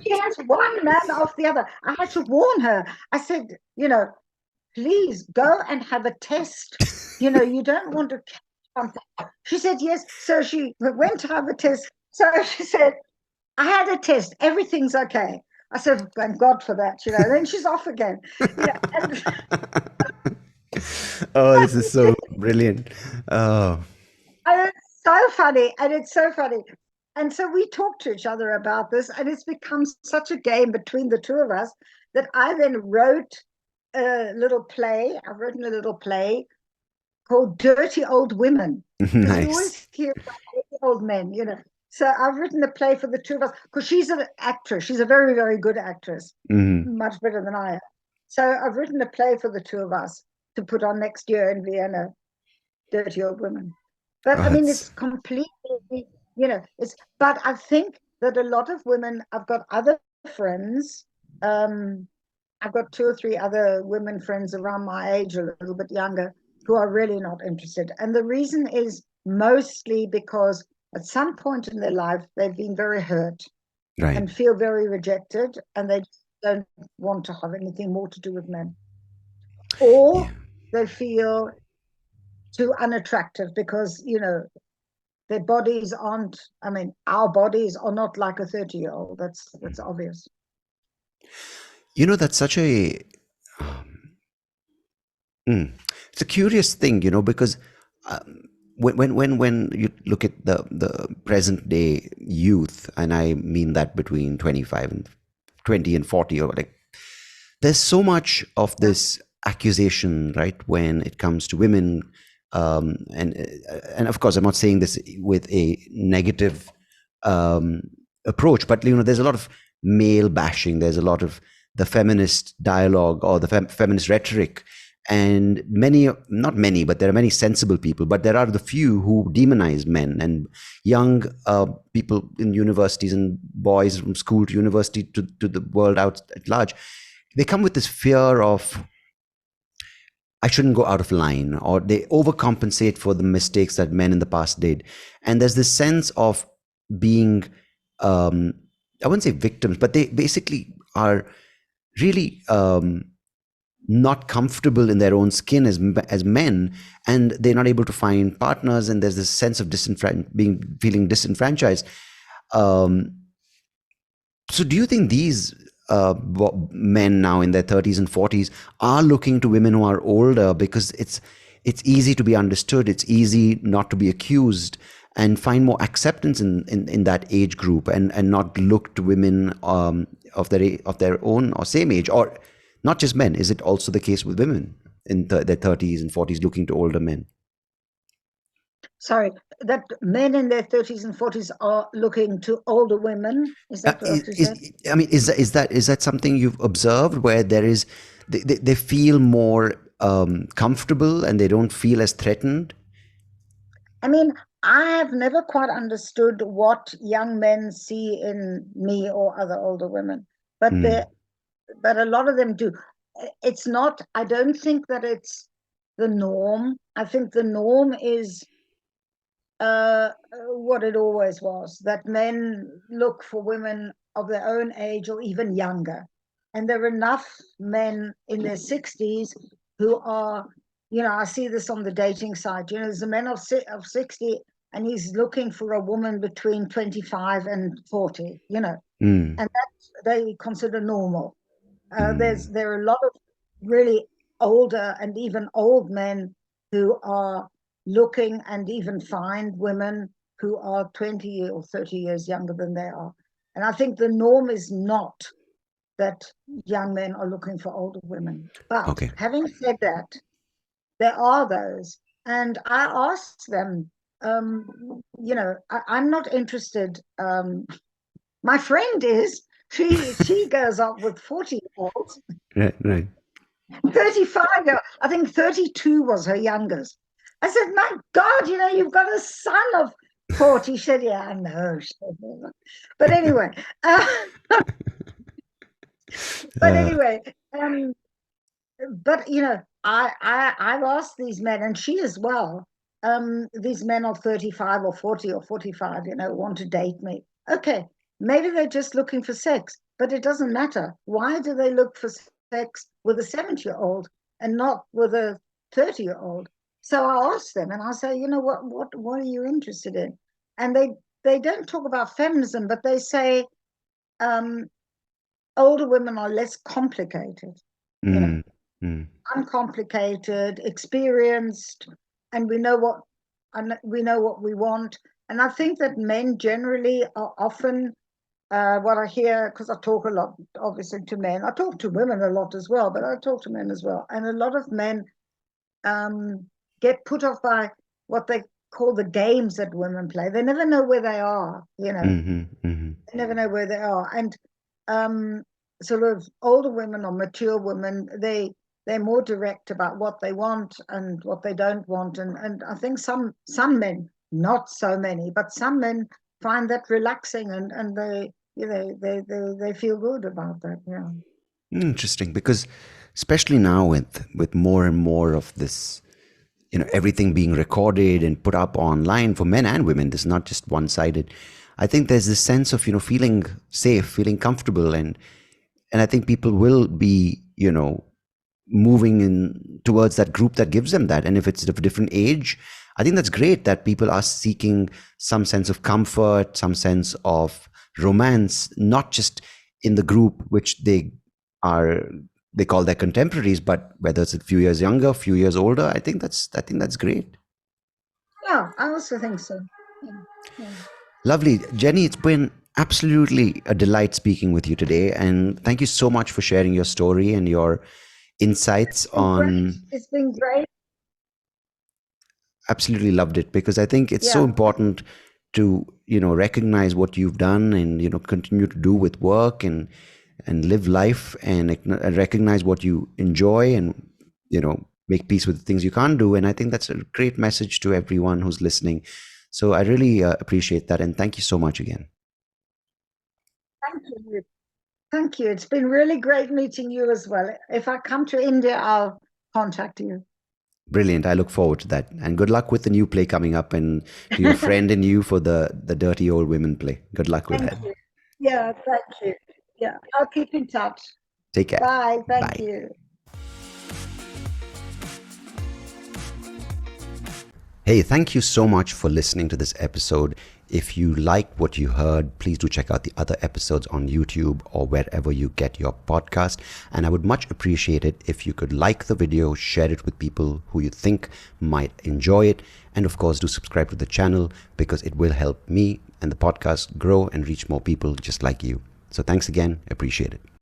she has one man after the other. I had to warn her. I said, please go and have a test. You don't want to catch something. She said, yes. So she went to have a test. So she said, I had a test. Everything's okay. I said, thank God for that. Then she's off again. And Oh, this is so brilliant. Oh, And it's so funny, and it's so funny. And so we talk to each other about this, and it's become such a game between the two of us that I then wrote a little play. I've written a little play called Dirty Old Women, because you nice. always hear about dirty old men. So I've written a play for the two of us, because she's an actress. She's a very, very good actress, Mm. much better than I am. So I've written a play for the two of us to put on next year in Vienna, Dirty Old Women. But Oh, I mean, that's it's completely, but I think that a lot of women, I've got other friends, I've got 2 or 3 other women friends around my age, a little bit younger, who are really not interested. And the reason is mostly because at some point in their life, they've been very hurt right. and feel very rejected, and they don't want to have anything more to do with men. Yeah. Or they feel too unattractive because, their bodies aren't, I mean, our bodies are not like a 30-year-old. That's obvious. That's such a it's a curious thing, because when you look at the present day youth, and I mean that between 25 and 20 and 40, or like there's so much of this accusation, right, when it comes to women, and of course, I'm not saying this with a negative approach, but there's a lot of male bashing. There's a lot of the feminist dialogue or the feminist rhetoric, and not many, but there are many sensible people, but there are the few who demonize men and young people in universities and boys from school to university to the world out at large. They come with this fear of, I shouldn't go out of line, or they overcompensate for the mistakes that men in the past did. And there's this sense of being, I wouldn't say victims, but they basically are really not comfortable in their own skin as men, and they're not able to find partners, and there's this sense of feeling disenfranchised. So do you think these men now in their 30s and 40s are looking to women who are older because it's easy to be understood, it's easy not to be accused, and find more acceptance in that age group, and not look to women of their own or same age? Or not just men, is it also the case with women in their 30s and 40s looking to older men? Sorry, that men in their 30s and 40s are looking to older women? Is that what you said? I mean, is that something you've observed, where they feel more comfortable and they don't feel as threatened? I mean, I have never quite understood what young men see in me or other older women, but a lot of them do. It's not, I don't think that it's the norm. I think the norm is what it always was, that men look for women of their own age or even younger. And there are enough men in their 60s who are, I see this on the dating site, there's a man of 60 and he's looking for a woman between 25 and 40, and that they consider normal. There are a lot of really older and even old men who are looking and even find women who are 20 or 30 years younger than they are. And I think the norm is not that young men are looking for older women. But having said that, there are those. And I asked them, I'm not interested. My friend is, she goes up with 40-year-olds. Right. 35, I think 32 was her youngest. I said, my God, you've got a son of 40. She said, yeah, I know. But anyway, I've asked these men, and she as well, these men are 35 or 40 or 45, want to date me. Okay, maybe they're just looking for sex, but it doesn't matter. Why do they look for sex with a 70-year-old and not with a 30-year-old? So I asked them, and I say, what are you interested in? And they don't talk about feminism, but they say older women are less complicated, uncomplicated, experienced, and we know what we want. And I think that men generally are often, what I hear, because I talk a lot, obviously, to men. I talk to women a lot as well, but I talk to men as well. And a lot of men get put off by what they call the games that women play. They never know where they are, They never know where they are. And sort of older women or mature women, they're more direct about what they want and what they don't want. And I think some men, not so many, but some men find that relaxing, and they feel good about that. Yeah. Interesting, because especially now with more and more of this, everything being recorded and put up online for men and women, this is not just one-sided. I think there's this sense of feeling safe, feeling comfortable, and I think people will be moving in towards that group that gives them that. And if it's of a different age, I think that's great that people are seeking some sense of comfort, some sense of romance, not just in the group which they call their contemporaries, but whether it's a few years younger, a few years older. I think that's great. Yeah, I also think so. Yeah. Lovely. Jenny, it's been Absolutely a delight speaking with you today. And thank you so much for sharing your story and your insights on. It's been great. Absolutely loved it, because I think it's so Yeah. important to, recognize what you've done and, continue to do with work and live life and recognize what you enjoy and, make peace with the things you can't do. And I think that's a great message to everyone who's listening. So I really appreciate that. And thank you so much again. Thank you. Thank you. It's been really great meeting you as well. If I come to India, I'll contact you. Brilliant. I look forward to that. And good luck with the new play coming up, and to your friend and you for the Dirty Old Women play. Good luck with that. You. Yeah, thank you. Yeah, I'll keep in touch. Take care. Bye. Thank Bye. you. Hey, thank you so much for listening to this episode. If you liked what you heard, please do check out the other episodes on YouTube or wherever you get your podcast. And I would much appreciate it if you could like the video, share it with people who you think might enjoy it. And of course, do subscribe to the channel, because it will help me and the podcast grow and reach more people just like you. So thanks again. Appreciate it.